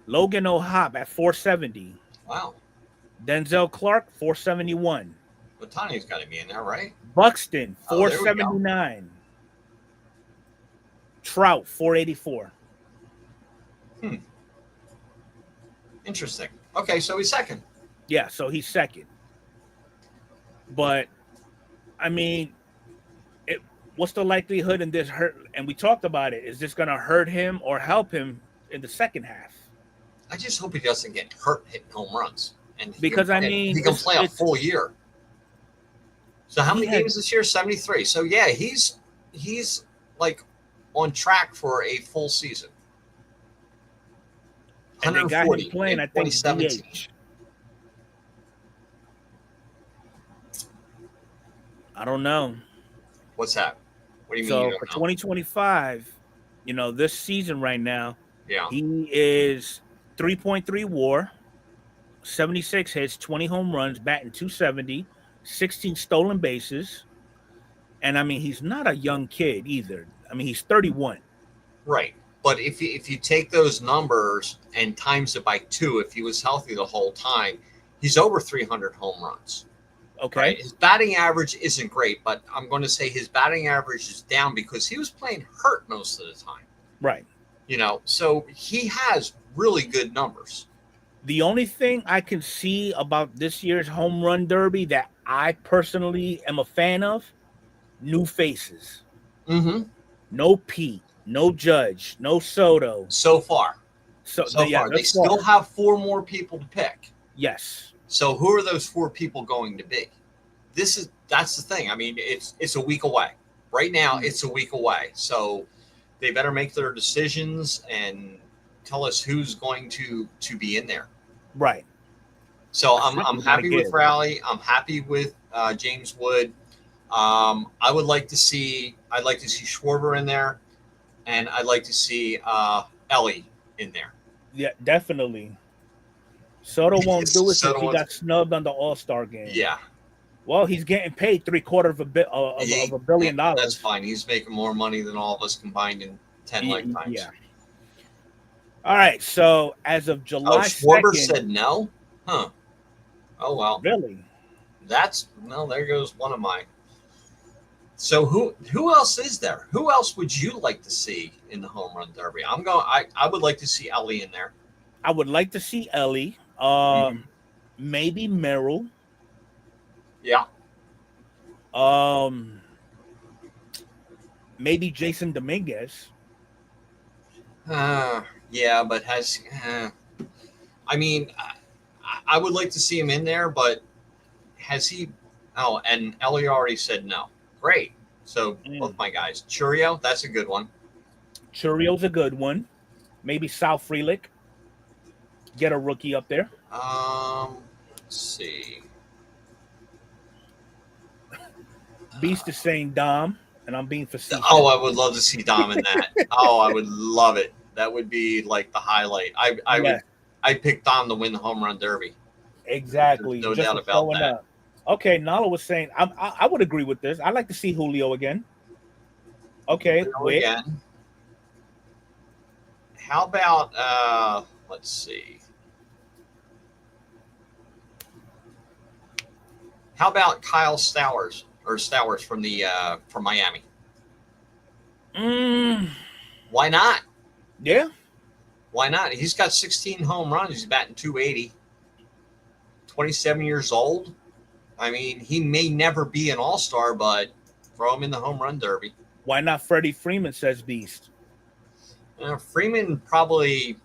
Logan O'Hoppe at 470. Wow. Denzel Clark, 471. Botani's got to be in there, right? Buxton, 479. Trout, 484. Interesting. Okay, so he's second. Yeah, so he's second. But, I mean, what's the likelihood in this hurt? And we talked about it. Is this going to hurt him or help him in the second half? I just hope he doesn't get hurt hitting home runs. And because, he can play a full year. So how many games this year? 73. So, yeah, he's like on track for a full season. And they got him playing, I think, DH. I don't know. What's that? What do you mean? So for 2025, this season right now, yeah, he is 3.3 WAR, 76 hits, 20 home runs, batting 270, 16 stolen bases. And I mean, he's not a young kid either. I mean, he's 31. Right. But if you take those numbers and times it by 2, if he was healthy the whole time, he's over 300 home runs. Okay. Right? His batting average isn't great, but I'm going to say his batting average is down because he was playing hurt most of the time. Right. So he has really good numbers. The only thing I can see about this year's home run derby that I personally am a fan of, new faces. Mm-hmm. No Pete, no Judge, no Soto. So far. So Far. They that's still far. have 4 more people to pick. Yes. So who are those 4 people going to be? That's the thing. I mean, it's a week away. Right now, it's a week away. So they better make their decisions and tell us who's going to be in there. Right. So I'm happy with Rowley. I'm happy with James Wood. I'd like to see Schwarber in there, and I'd like to see Ellie in there. Yeah, definitely. Soto won't do it since he got snubbed on the All-Star game. Yeah. Well, he's getting paid $750 of $1 billion. That's fine. He's making more money than all of us combined in 10 lifetimes. Yeah. All right. So as of July 2nd, Schwarber said no? Huh. Oh, well. Really? There goes one of mine. So who else is there? Who else would you like to see in the home run derby? I would like to see Ellie in there. I would like to see Ellie. Maybe Merrill. Yeah. Maybe Jason Dominguez. Yeah, but I mean, I would like to see him in there, but has he? Oh, and Ellie already said no. Great. So both my guys. Churio, that's a good one. Churio's a good one. Maybe Sal Frelick. Get a rookie up there. Let's see. Beast is saying Dom, and I'm being facetious. Oh, I would love to see Dom in that. Oh, I would love it. That would be like the highlight. I'd pick Dom to win the home run derby. Exactly. No doubt about that. Up. Okay, Nala was saying I would agree with this. I'd like to see Julio again. Okay, wait. Again. How about let's see. How about Kyle Stowers from Miami? Why not? Yeah. Why not? He's got 16 home runs. He's batting .280. 27 years old. I mean, he may never be an all-star, but throw him in the home run derby. Why not Freddie Freeman, says Beast? Freeman probably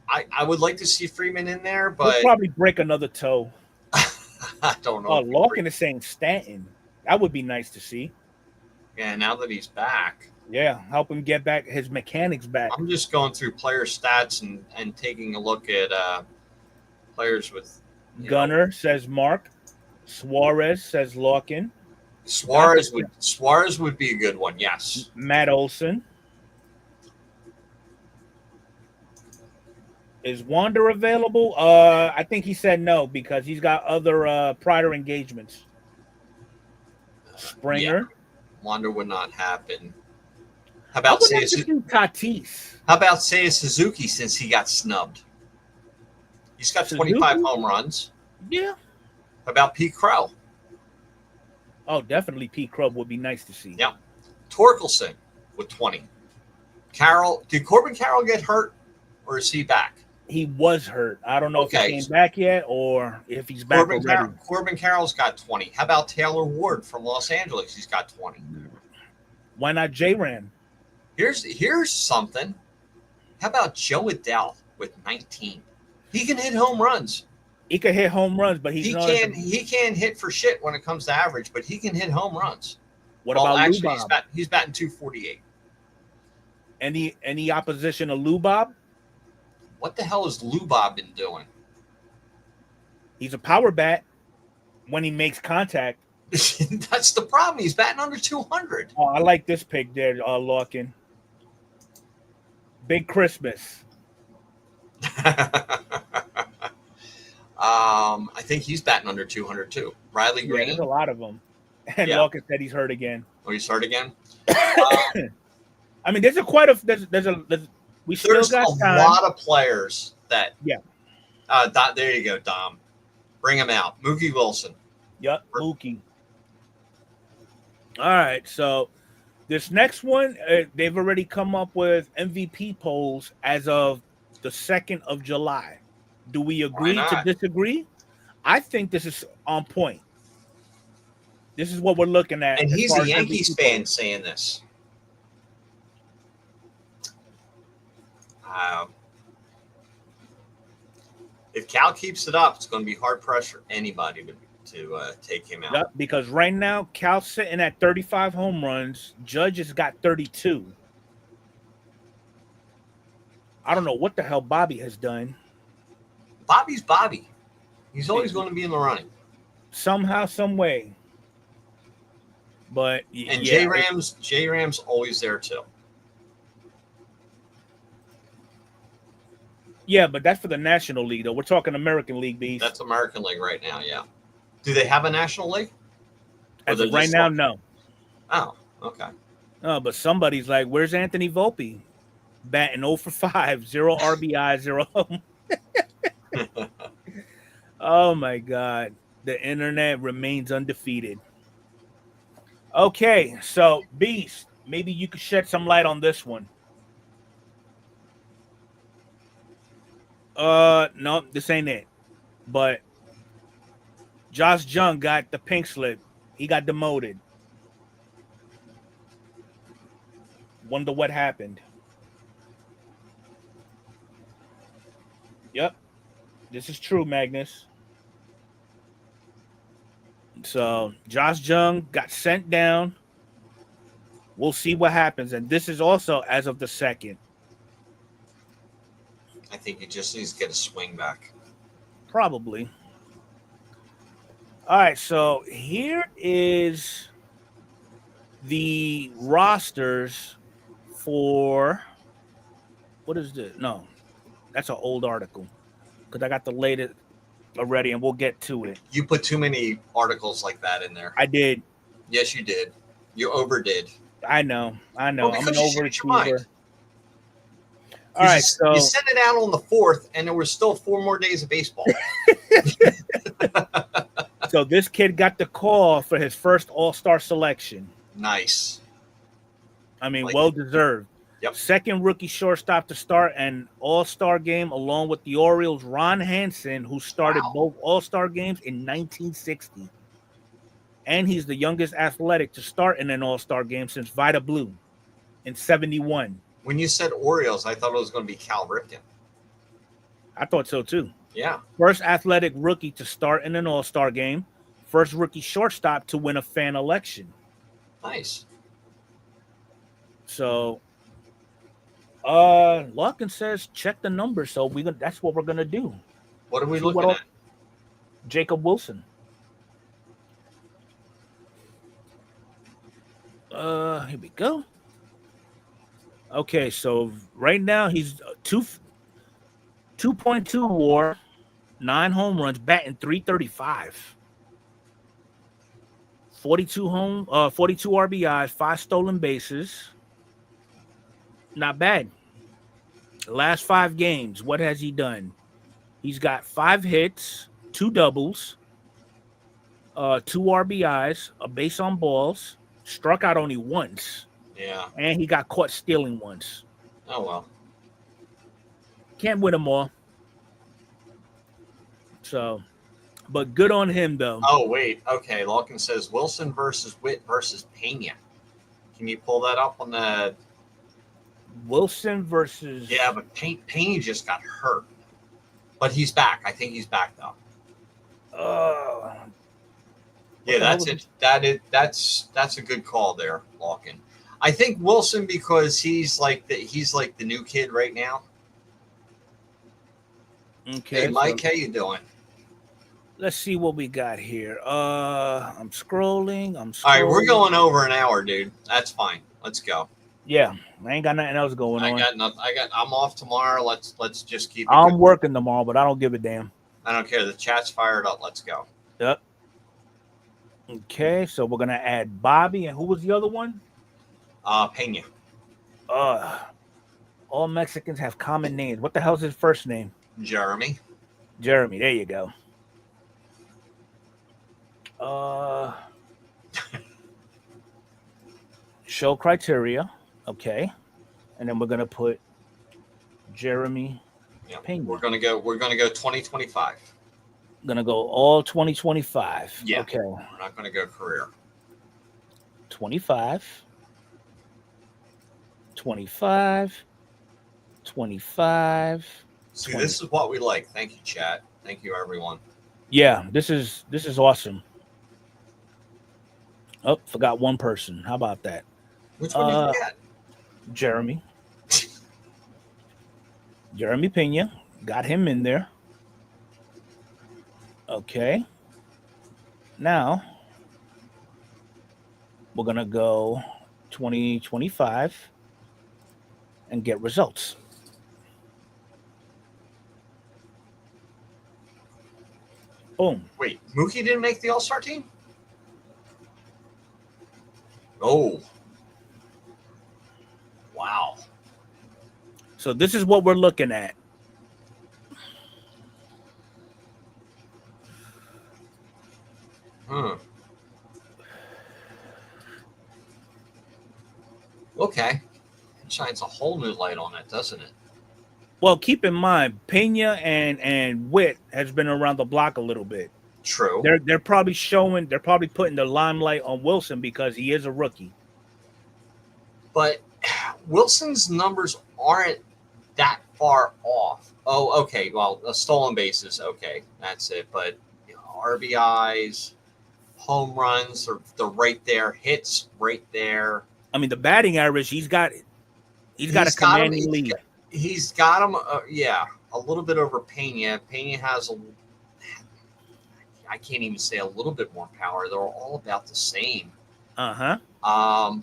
I would like to see Freeman in there, but he'll probably break another toe. I don't know. Oh, Larkin is saying Stanton. That would be nice to see. Yeah, now that he's back. Yeah, help him get back his mechanics back. I'm just going through player stats and taking a look at players with Gunner, says Mark. Suarez, says Larkin. Suarez would be a good one, yes. Matt Olson. Is Wander available? I think he said no because he's got other prior engagements. Springer. Yeah. Wander would not happen. How about Tatis? How about Seiya Suzuki since he got snubbed? He's got 25 home runs. Yeah. How about Pete Crow? Oh, definitely Pete Crow would be nice to see. Yeah. Torkelson with 20. Did Corbin Carroll get hurt or is he back? He was hurt. I don't know if he came back yet or if he's back already. Corbin Carroll's got 20. How about Taylor Ward from Los Angeles? He's got 20. Why not J-Ran? Here's something. How about Joe Adele with 19? He can hit home runs. He can hit home runs, but he can't hit for shit when it comes to average, but he can hit home runs. What about actually, Lubob? He's batting .248. Any opposition to Lubob? What the hell has Lubob been doing? He's a power bat when he makes contact. That's the problem. He's batting under 200. Oh, I like this pick there, Larkin. Big Christmas. I think he's batting under 200 too. Riley Green. Yeah, there's a lot of them. And Larkin said he's hurt again. Oh, he's hurt again? I mean, there's we still got a lot of players that. Yeah. There you go, Dom. Bring him out. Mookie Wilson. Yep, Mookie. All right, so this next one, they've already come up with MVP polls as of the 2nd of July. Do we agree to disagree? I think this is on point. This is what we're looking at. And he's a Yankees fan saying this. If Cal keeps it up, it's going to be hard pressure anybody to take him out. Yep, because right now Cal's sitting at 35 home runs. Judge has got 32. I don't know what the hell Bobby has done. Bobby's Bobby. He's always going to be in the running. Somehow, some way. But and yeah, J-Ram's always there too. Yeah, but that's for the National League, though. We're talking American League, Beast. That's American League right now, yeah. Do they have a National League? As of right now, no. Oh, okay. But somebody's like, where's Anthony Volpe? Batting 0 for 5, 0 RBI, 0 home. Oh, my God. The internet remains undefeated. Okay, so, Beast, maybe you could shed some light on this one. No, this ain't it. But Josh Jung got the pink slip. He got demoted. Wonder what happened. Yep. This is true, Magnus. So Josh Jung got sent down. We'll see what happens. And this is also as of the 2nd. I think he just needs to get a swing back. Probably. All right, so here is the rosters for what is this? No, that's an old article because I got the latest already, and we'll get to it. You put too many articles like that in there. I did. Yes, you did. You overdid. I know. Well, I'm an overachiever. All right, so you sent it out on the 4th, and there were still 4 more days of baseball. So this kid got the call for his first All-Star selection. Nice. I mean, well deserved. Yep. Second rookie shortstop to start an All-Star game, along with the Orioles' Ron Hansen, who started both All-Star games in 1960. And he's the youngest athletic to start in an All-Star game since Vida Blue in 71. When you said Orioles, I thought it was going to be Cal Ripken. I thought so, too. Yeah. First athletic rookie to start in an All-Star game. First rookie shortstop to win a fan election. Nice. So, Larkin says check the numbers. So that's what we're going to do. What are we looking at? Jacob Wilson. Here we go. Okay, so right now he's 2.2 WAR, 9 home runs, batting .335, 42 RBIs, 5 stolen bases. Not bad. The last 5 games, what has he done? He's got 5 hits, 2 doubles, 2 RBIs, a base on balls, struck out only once. Yeah. And he got caught stealing once. Oh, well. Can't win them all. So, but good on him, though. Oh, wait. Okay. Larkin says Wilson versus Witt versus Pena. Can you pull that up on the... Wilson versus... Yeah, but Pena just got hurt. But he's back. I think he's back, though. Yeah, that's it. That's a good call there, Larkin. I think Wilson because he's like the new kid right now. Okay, hey Mike, how you doing? Let's see what we got here. I'm scrolling. All right, we're going over an hour, dude. That's fine. Let's go. Yeah, I ain't got nothing else going on. I'm off tomorrow. Let's just keep. I'm working tomorrow, but I don't give a damn. I don't care. The chat's fired up. Let's go. Yep. Okay, so we're gonna add Bobby, and who was the other one? Pena. All Mexicans have common names. What the hell's his first name? Jeremy. Jeremy, there you go. Show criteria. Okay. And then we're gonna put Jeremy Pena. We're gonna go 2025. Gonna go all 2025. Yeah. Okay. We're not gonna go career. 25. 25. 25. See, 20. this is what we like. Thank you, chat. Thank you, everyone. Yeah, this is awesome. Oh, forgot one person. How about that? Which one did you forget? Jeremy. Jeremy Pena. Got him in there. Okay. Now we're gonna go 2025 and get results. Boom. Wait, Mookie didn't make the All-Star team? Oh. Wow. So this is what we're looking at. Okay. It shines a whole new light on it, doesn't it? Well, keep in mind, Pena and Witt has been around the block a little bit. True. They're probably putting the limelight on Wilson because he is a rookie. But Wilson's numbers aren't that far off. Oh, okay. Well, stolen bases, okay, that's it. But RBIs, home runs, they're right there. Hits, right there. I mean, the batting average, he's got a commanding lead. He's got him, a little bit over Pena. Pena has I can't even say a little bit more power. They're all about the same. Uh-huh.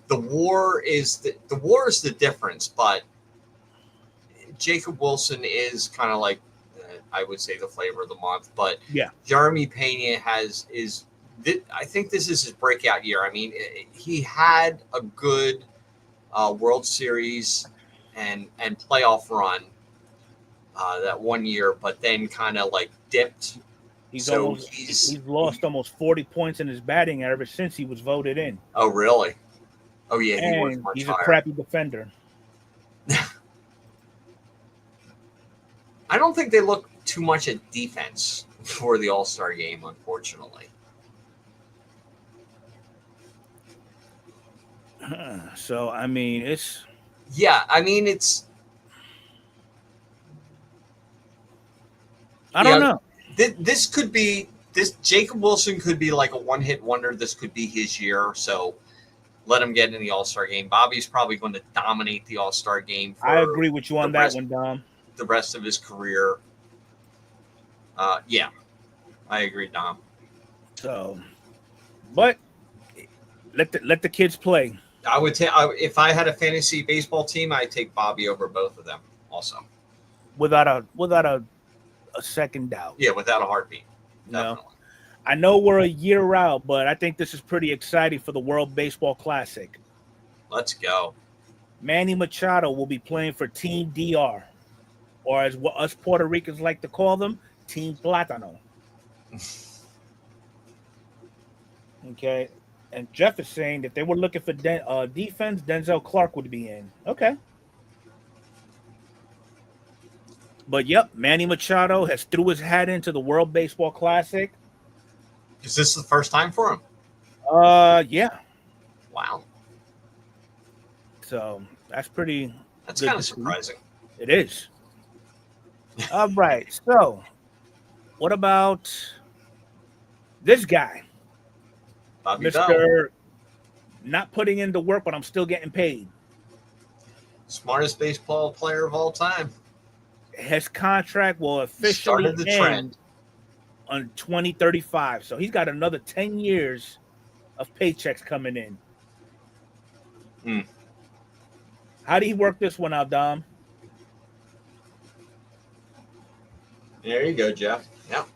The WAR is the difference, but Jacob Wilson is kind of like I would say the flavor of the month. But yeah, Jeremy Pena I think this is his breakout year. I mean, he had a good World Series and playoff run that one year, but then kind of like dipped. He's lost almost 40 points in his batting average since he was voted in. Oh, really? Oh, yeah. And he's a crappy defender. I don't think they look too much at defense for the All-Star game, unfortunately. So, I mean, it's... Yeah, I mean, it's... I don't know. This could be... Jacob Wilson could be like a one-hit wonder. This could be his year, so let him get in the All-Star game. Bobby's probably going to dominate the All-Star game. I agree with you on that one, Dom. The rest of his career. Yeah, I agree, Dom. So, but let the kids play. I would take if I had a fantasy baseball team, I'd take Bobby over both of them. Also, without a second doubt. Yeah, without a heartbeat. Definitely. No. I know we're a year out, but I think this is pretty exciting for the World Baseball Classic. Let's go. Manny Machado will be playing for Team DR, or as what us Puerto Ricans like to call them, Team Plátano. Okay. And Jeff is saying that they were looking for defense, Denzel Clark would be in. Okay. But, yep, Manny Machado has threw his hat into the World Baseball Classic. Is this the first time for him? Yeah. Wow. So, that's pretty... That's kind of surprising. It is. All right. So, what about this guy? Bobby Mr. Bell. Not putting in the work, but I'm still getting paid. Smartest baseball player of all time. His contract will officially end trend on 2035. So he's got another 10 years of paychecks coming in. How did he work this one out, Dom? There you go, Jeff. Yep.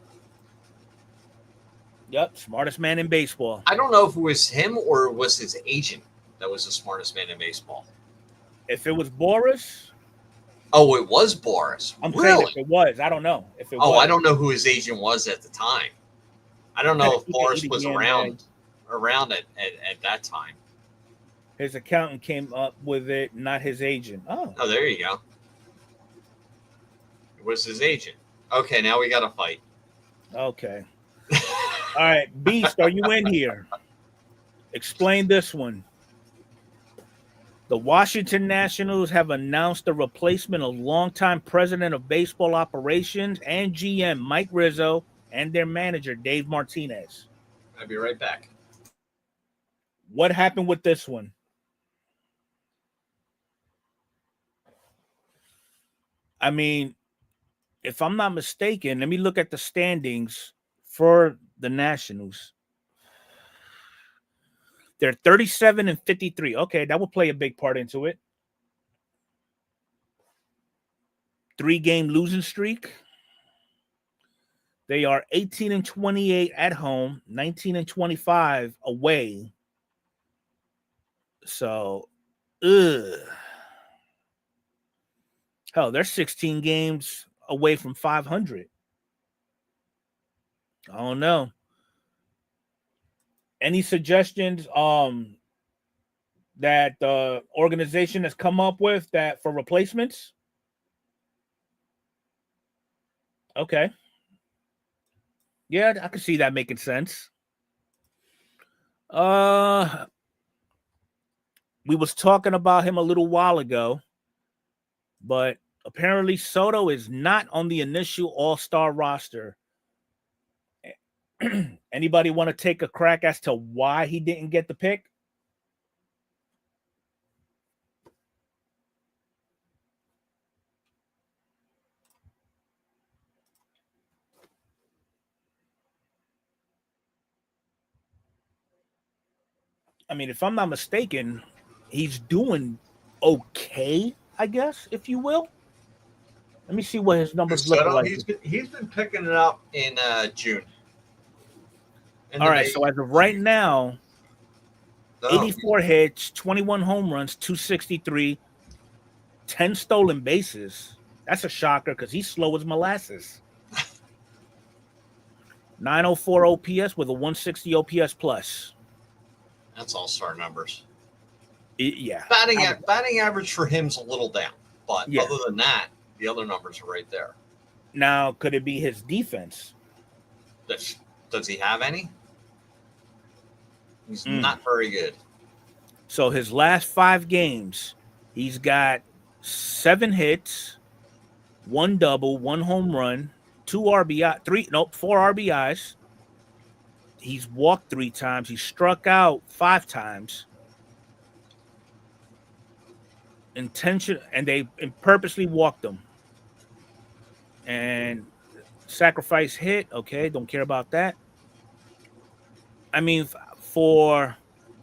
Yep, smartest man in baseball. I don't know if it was him or it was his agent that was the smartest man in baseball. If it was Boris... Oh, it was Boris. I'm saying if it was. I don't know. If it was. I don't know who his agent was at the time. I don't know if Boris was around at that time. His accountant came up with it, not his agent. Oh, there you go. It was his agent. Okay, now we got to fight. Okay. All right, Beast, are you in here? Explain this one. The Washington Nationals have announced the replacement of longtime president of baseball operations and GM Mike Rizzo and their manager Dave Martinez. I'll be right back. What happened with this one? I mean, if I'm not mistaken, let me look at the standings for the Nationals. They're 37 and 53. Okay, that will play a big part into it. 3-game losing streak. They are 18 and 28 at home, 19 and 25 away. So, hell, they're 16 games away from 500. I don't know. Any suggestions that the organization has come up with that for replacements? Okay. Yeah, I can see that making sense. We was talking about him a little while ago, but apparently Soto is not on the initial all-star roster. Anybody want to take a crack as to why he didn't get the pick? I mean, if I'm not mistaken, he's doing okay, I guess, if you will. Let me see what his numbers look like. He's been picking it up in June. All right, so as of right now, 84 hits, 21 home runs, 263, 10 stolen bases. That's a shocker because he's slow as molasses. 904 OPS with a 160 OPS plus. That's all-star numbers. Yeah. Batting average for him's a little down, but yeah. Other than that, the other numbers are right there. Now, could it be his defense? Does he have any? He's not very good. So his last 5 games, he's got 7 hits, 1 double, 1 home run, 4 RBIs. He's walked 3 times. He struck out 5 times. And they purposely walked him. And sacrifice hit. Okay, don't care about that. I mean, for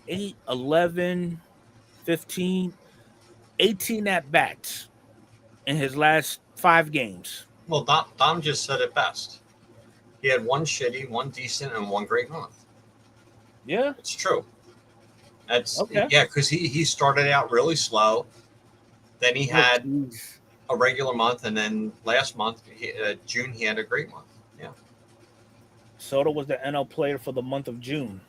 8, 11, 15, 18 at-bats in his last 5 games. Well, Dom just said it best. He had 1 shitty, 1 decent, and 1 great month. Yeah. It's true. That's okay. Yeah, because he started out really slow. Then he had a regular month, and then last month, June, he had a great month. Yeah. Soto was the NL player for the month of June.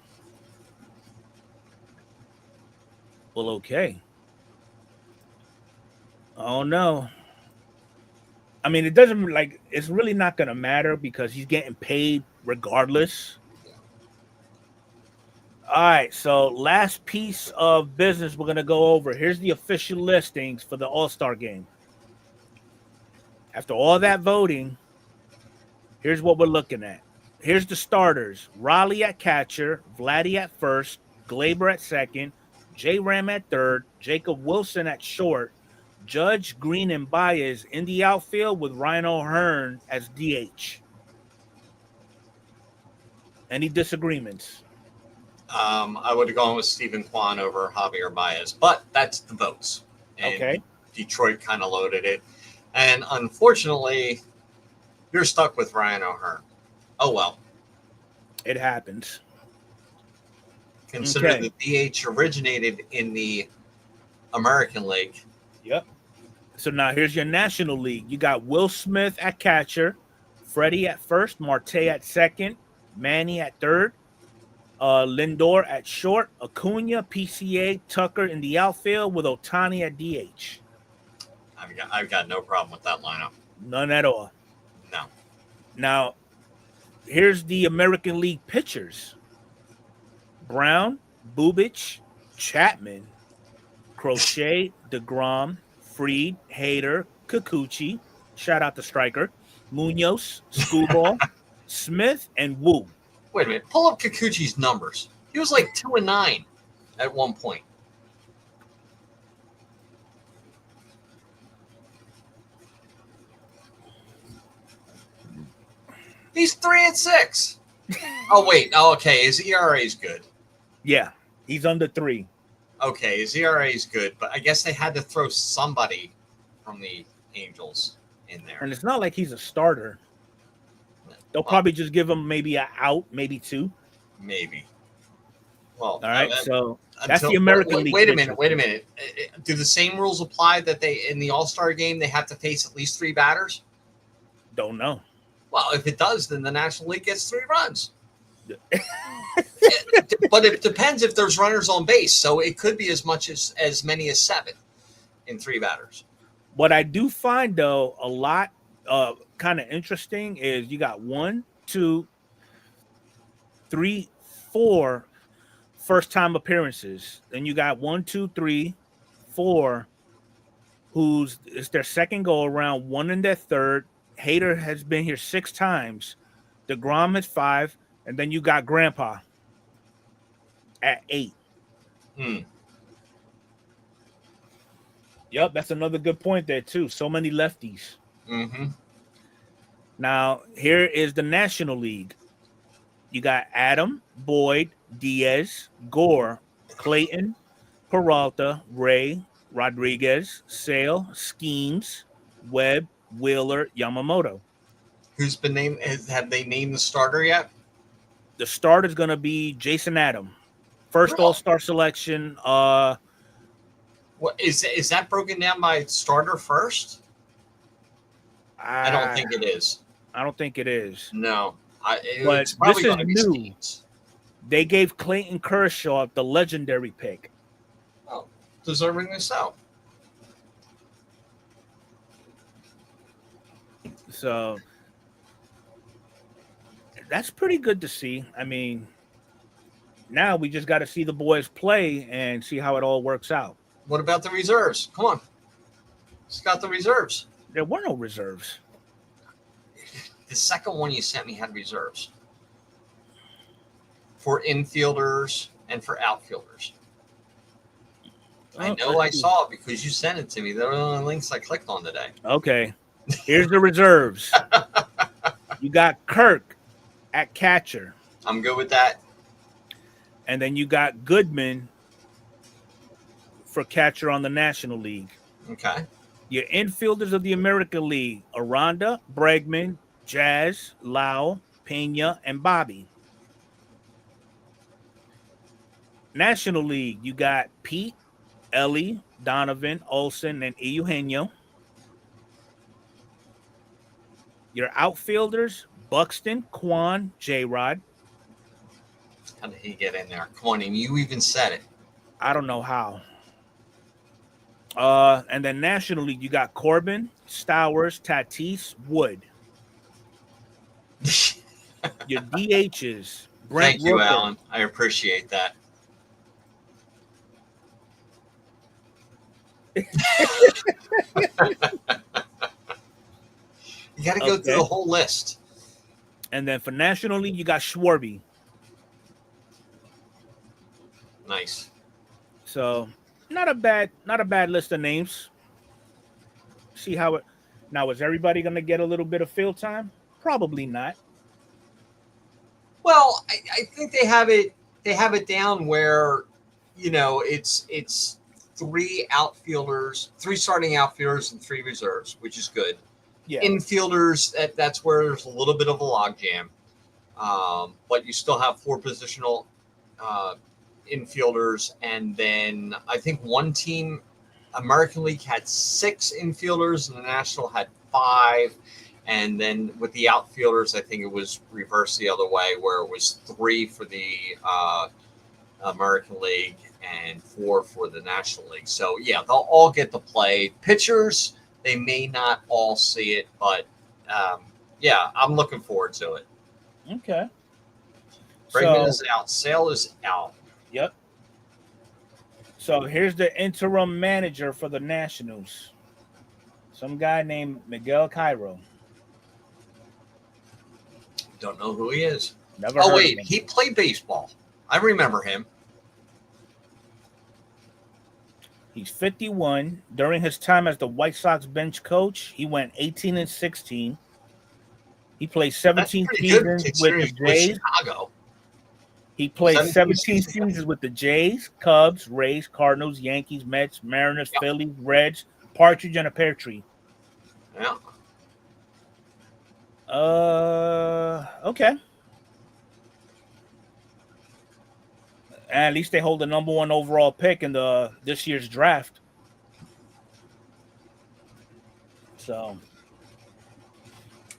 Well, okay. Oh, no. I mean, it doesn't it's really not going to matter because he's getting paid regardless. Yeah. All right. So last piece of business we're going to go over. Here's the official listings for the All-Star game. After all that voting, here's what we're looking at. Here's the starters. Raleigh at catcher, Vladdy at first, Glaber at second, J-Ram at third, Jacob Wilson at short, Judge, Green, and Baez in the outfield with Ryan O'Hearn as DH. Any disagreements? I would have gone with Stephen Kwan over Javier Baez, but that's the votes. And okay. Detroit kind of loaded it. And unfortunately, you're stuck with Ryan O'Hearn. Oh, well. It happens. Consider the DH originated in the American League. Yep. So now here's your National League. You got Will Smith at catcher, Freddie at first, Marte at second, Manny at third, Lindor at short, Acuna, PCA, Tucker in the outfield with Ohtani at DH. I've got no problem with that lineup. None at all. No. Now, here's the American League pitchers. Brown, Bubich, Chapman, Crochet, DeGrom, Freed, Hader, Kikuchi, shout out to Striker, Munoz, Screwball, Smith, and Wu. Wait a minute. Pull up Kikuchi's numbers. He was like 2-9 at one point. He's 3-6. Oh wait. Oh, okay. His ERA is good. Yeah, he's under 3. Okay, his ERA is good, but I guess they had to throw somebody from the Angels in there. And it's not like he's a starter. They'll probably just give him maybe an out, maybe 2. Maybe. Well, all right. So that's the American League. Wait a minute. Do the same rules apply that they in the All-Star game they have to face at least 3 batters? Don't know. Well, if it does, then the National League gets 3 runs. But it depends if there's runners on base, so it could be as much as many as 7 in 3 batters. What I do find though a lot kind of interesting is you got 1, 2, 3, 4 first-time appearances. Then you got 1, 2, 3, 4 who's it's their second go around, 1 in their third. Hader has been here 6 times. DeGrom is 5, and then you got Grandpa at 8. Yep, that's another good point there too. So many lefties. Mm-hmm. Now, here is the National League. You got Adam, Boyd, Diaz, Gore, Clayton, Peralta, Ray, Rodriguez, Sale, Schemes, Webb, Wheeler, Yamamoto. Who's been named? Have they named the starter yet? The starter is going to be Jason Adam. First All-Star selection. What is that broken down by starter first? I don't think it is. I don't think it is. No. But it's probably this is going to be new. Schemes. They gave Clayton Kershaw the legendary pick. Oh, deservingly so. So that's pretty good to see. I mean, now we just got to see the boys play and see how it all works out. What about the reserves? Come on. It's got the reserves. There were no reserves. The second one you sent me had reserves for infielders and for outfielders. I know I saw it because you sent it to me. They're the only links I clicked on today. Okay. Here's the reserves. You got Kirk at catcher. I'm good with that. And then you got Goodman for catcher on the National League. Okay. Your infielders of the American League: Aranda, Bregman, Jazz, Lau, Pena, and Bobby. National League, you got Pete, Ellie, Donovan, Olsen, and Eugenio. Your outfielders: Buxton, Quan, J-Rod. How did he get in there? Come on, and you even said it. I don't know how. And then National League, you got Corbin, Stowers, Tatis, Wood. Your DHs: Brent Thank you, Rooker. Alan. I appreciate that. You got to go through the whole list. And then for National League, you got Schwarby. Nice. So not a bad list of names. See how it now is everybody gonna get a little bit of field time? Probably not. Well, I think they have it down where, it's 3 outfielders, 3 starting outfielders and 3 reserves, which is good. Yeah. Infielders, that's where there's a little bit of a logjam. But you still have 4 positional infielders, and then I think one team, American League, had 6 infielders, and the National had 5. And then with the outfielders, I think it was reversed the other way, where it was 3 for the American League and 4 for the National League. So yeah, they'll all get to play. Pitchers, they may not all see it, but yeah, I'm looking forward to it. Okay. Bregman is out. Sale is out. Yep. So here's the interim manager for the Nationals. Some guy named Miguel Cairo. Don't know who he is. Never Oh, heard wait. of him. He played baseball. I remember him. He's 51. During his time as the White Sox bench coach, he went 18 and 16. He played That's 17 pretty good seasons with considering the he played Jays. Chicago. He played 17 17 seasons with the Jays, Cubs, Rays, Cardinals, Yankees, Mets, Mariners, Yep. Phillies, Reds, Partridge, and a Pear Tree. Yeah. Okay. At least they hold the number 1 overall pick in this year's draft. So,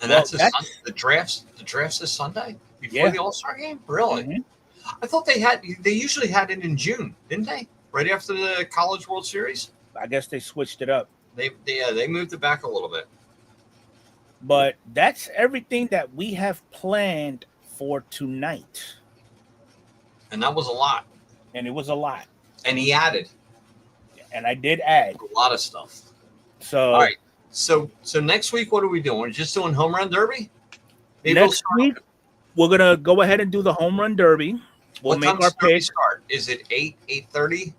And well, that's the draft's this Sunday before the All-Star game? Really? Mhm. I thought they usually had it in June, didn't they? Right after the College World Series? I guess they switched it up. They moved it back a little bit. But that's everything that we have planned for tonight. And that was a lot. And it was a lot. And he added. And I did add a lot of stuff. So all right. So next week, what are we doing? We're just doing home run derby? Maybe next week, we're gonna go ahead and do the home run derby. We'll make our pick. Start? Is it 8:30?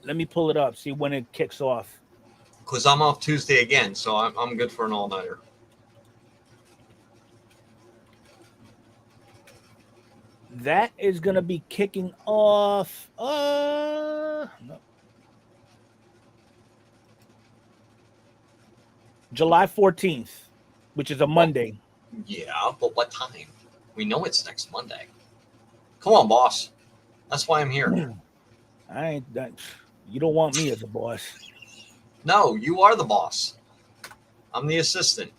Let me pull it up, see when it kicks off. Because I'm off Tuesday again, so I'm good for an all-nighter. That is gonna be kicking off. No. July 14th, which is a Monday. Yeah, but what time? We know it's next Monday. Come on, boss. That's why I'm here. You don't want me as a boss. No, you are the boss. I'm the assistant.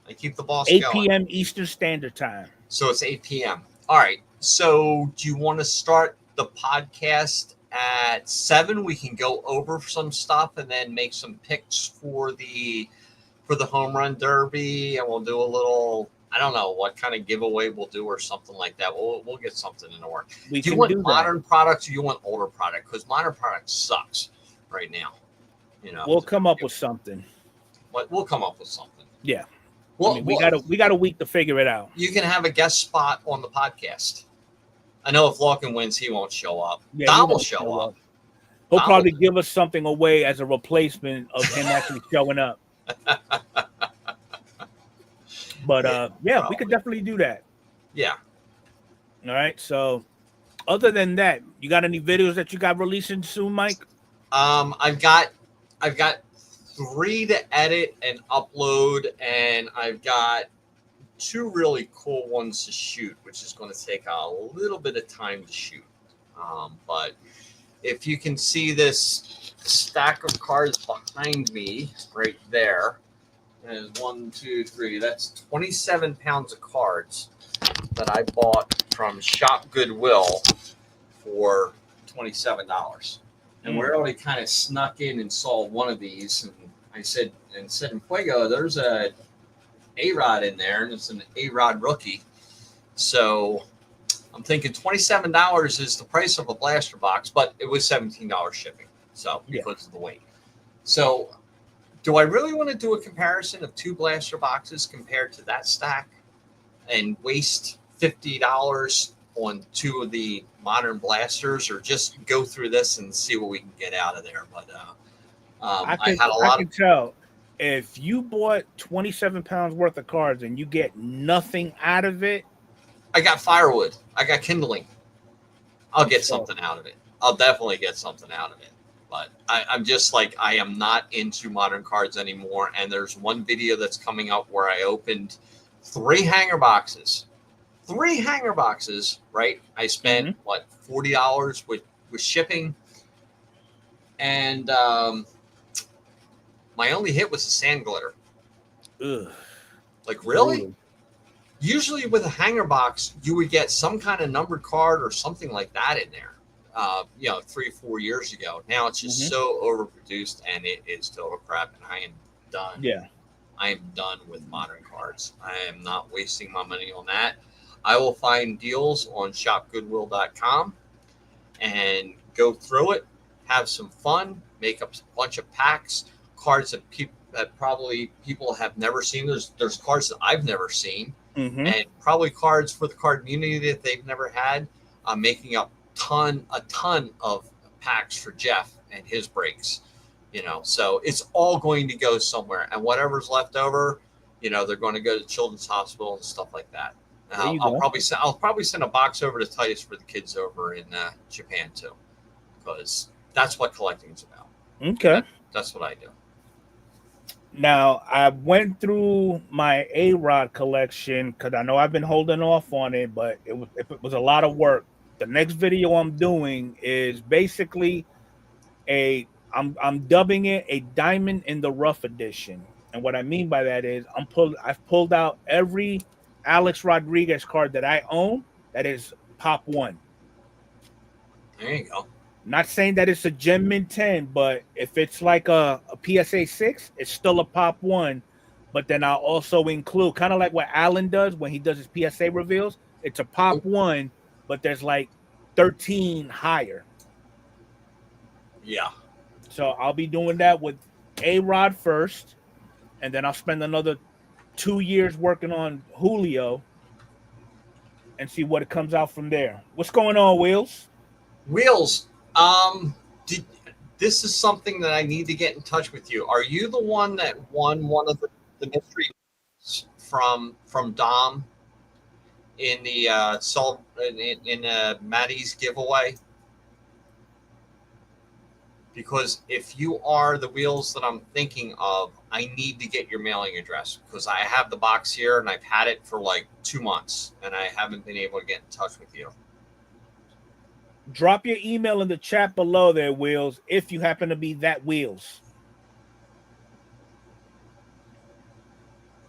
I keep the boss 8 going. p.m. Eastern Standard Time. So it's 8 p.m. All right. So do you want to start the podcast at 7? We can go over some stuff and then make some picks for the home run derby, and we'll do a little, I don't know what kind of giveaway we'll do or something like that. We'll get something in the work. Do you want modern products or you want older product? Because modern product sucks right now. You know, we'll come up with something. We'll come up with something. Yeah. Well, we got a week to figure it out. You can have a guest spot on the podcast. I know if Lawkin wins, he won't show up. Yeah, Don will show up. He'll probably give us something away as a replacement of him actually showing up. But yeah, we could definitely do that. Yeah. All right. So, other than that, you got any videos that you got releasing soon, Mike? I've got 3 to edit and upload, and I've got 2 really cool ones to shoot, which is going to take a little bit of time to shoot. But if you can see this stack of cards behind me right there, there's 1, 2, 3. That's 27 pounds of cards that I bought from Shop Goodwill for $27. And we already kind of snuck in and saw one of these, and I said, Enfuego, there's a A-Rod in there, and it's an A-Rod rookie. So I'm thinking $27 is the price of a blaster box, but it was $17 shipping. So because of the weight. So do I really want to do a comparison of 2 blaster boxes compared to that stack and waste $50 on 2 of the modern blasters, or just go through this and see what we can get out of there? But I can tell if you bought 27 pounds worth of cards and you get nothing out of it. I got firewood. I got kindling. I'll get something out of it. I'll definitely get something out of it. But I'm just like, I am not into modern cards anymore. And there's one video that's coming up where I opened 3 hanger boxes. 3 hanger boxes, right? I spent, $40 with shipping. And my only hit was a sand glitter. Ugh. Like, really? Ooh. Usually with a hanger box, you would get some kind of numbered card or something like that in there. 3 or 4 years ago. Now it's just so overproduced, and it is total crap, and I am done. Yeah. I am done with modern cards. I am not wasting my money on that. I will find deals on shopgoodwill.com and go through it, have some fun, make up a bunch of packs, cards that probably people have never seen. There's cards that I've never seen, and probably cards for the Cardmunity that they've never had. I'm making up a ton of packs for Jeff and his breaks. So it's all going to go somewhere, and whatever's left over, they're going to go to Children's Hospital and stuff like that. I'll probably send a box over to Titus for the kids over in Japan too, because that's what collecting is about. Okay, that's what I do. Now I went through my A-Rod collection because I know I've been holding off on it, but it was a lot of work. The next video I'm doing is basically I'm dubbing it a Diamond in the Rough edition, and what I mean by that is I've pulled out every Alex Rodriguez card that I own that is Pop 1. There you go. Not saying that it's a Gem Mint 10, but if it's like a PSA 6, it's still a Pop 1. But then I'll also include, kind of like what Alan does when he does his PSA reveals, it's a Pop 1, but there's like 13 higher. Yeah. So I'll be doing that with A-Rod first, and then I'll spend another 2 years working on Julio and see what it comes out from there. What's going on, Wheels? This is something that I need to get in touch with you. Are you the one that won one of the mystery from Dom in the Maddie's giveaway? Because if you are the Wheels that I'm thinking of, I need to get your mailing address, because I have the box here and I've had it for like 2 months and I haven't been able to get in touch with you. Drop your email in the chat below there, Wheels, if you happen to be that Wheels.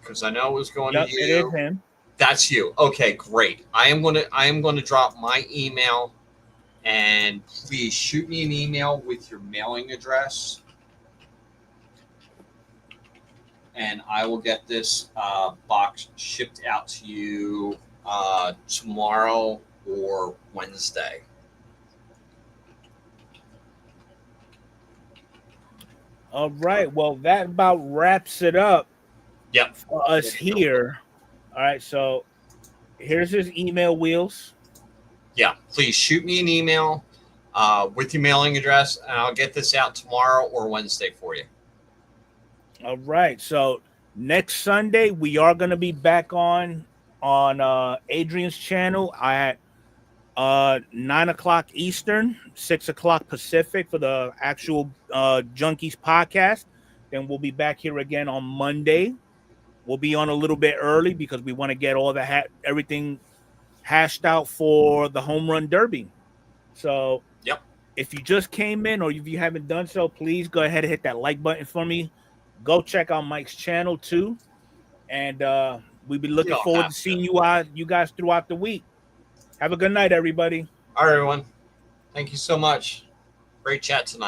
Because I know it was going to you. It is him. That's you. Okay, great. I am going to drop my email, and please shoot me an email with your mailing address, and I will get this box shipped out to you tomorrow or Wednesday. All right. Well, that about wraps it up. Yep. For us here. All right. So here's his email, Wheels. Yeah. Please shoot me an email with your mailing address, and I'll get this out tomorrow or Wednesday for you. All right. So next Sunday, we are going to be back on Adrian's channel at 9 o'clock Eastern, 6 o'clock Pacific for the actual Junkies podcast. Then we'll be back here again on Monday. We'll be on a little bit early because we want to get all the everything hashed out for the home run derby. So yep. If you just came in or if you haven't done so, please go ahead and hit that like button for me. Go check out Mike's channel too. And we'll be looking forward to seeing you guys throughout the week. Have a good night, everybody. All right, everyone. Thank you so much. Great chat tonight.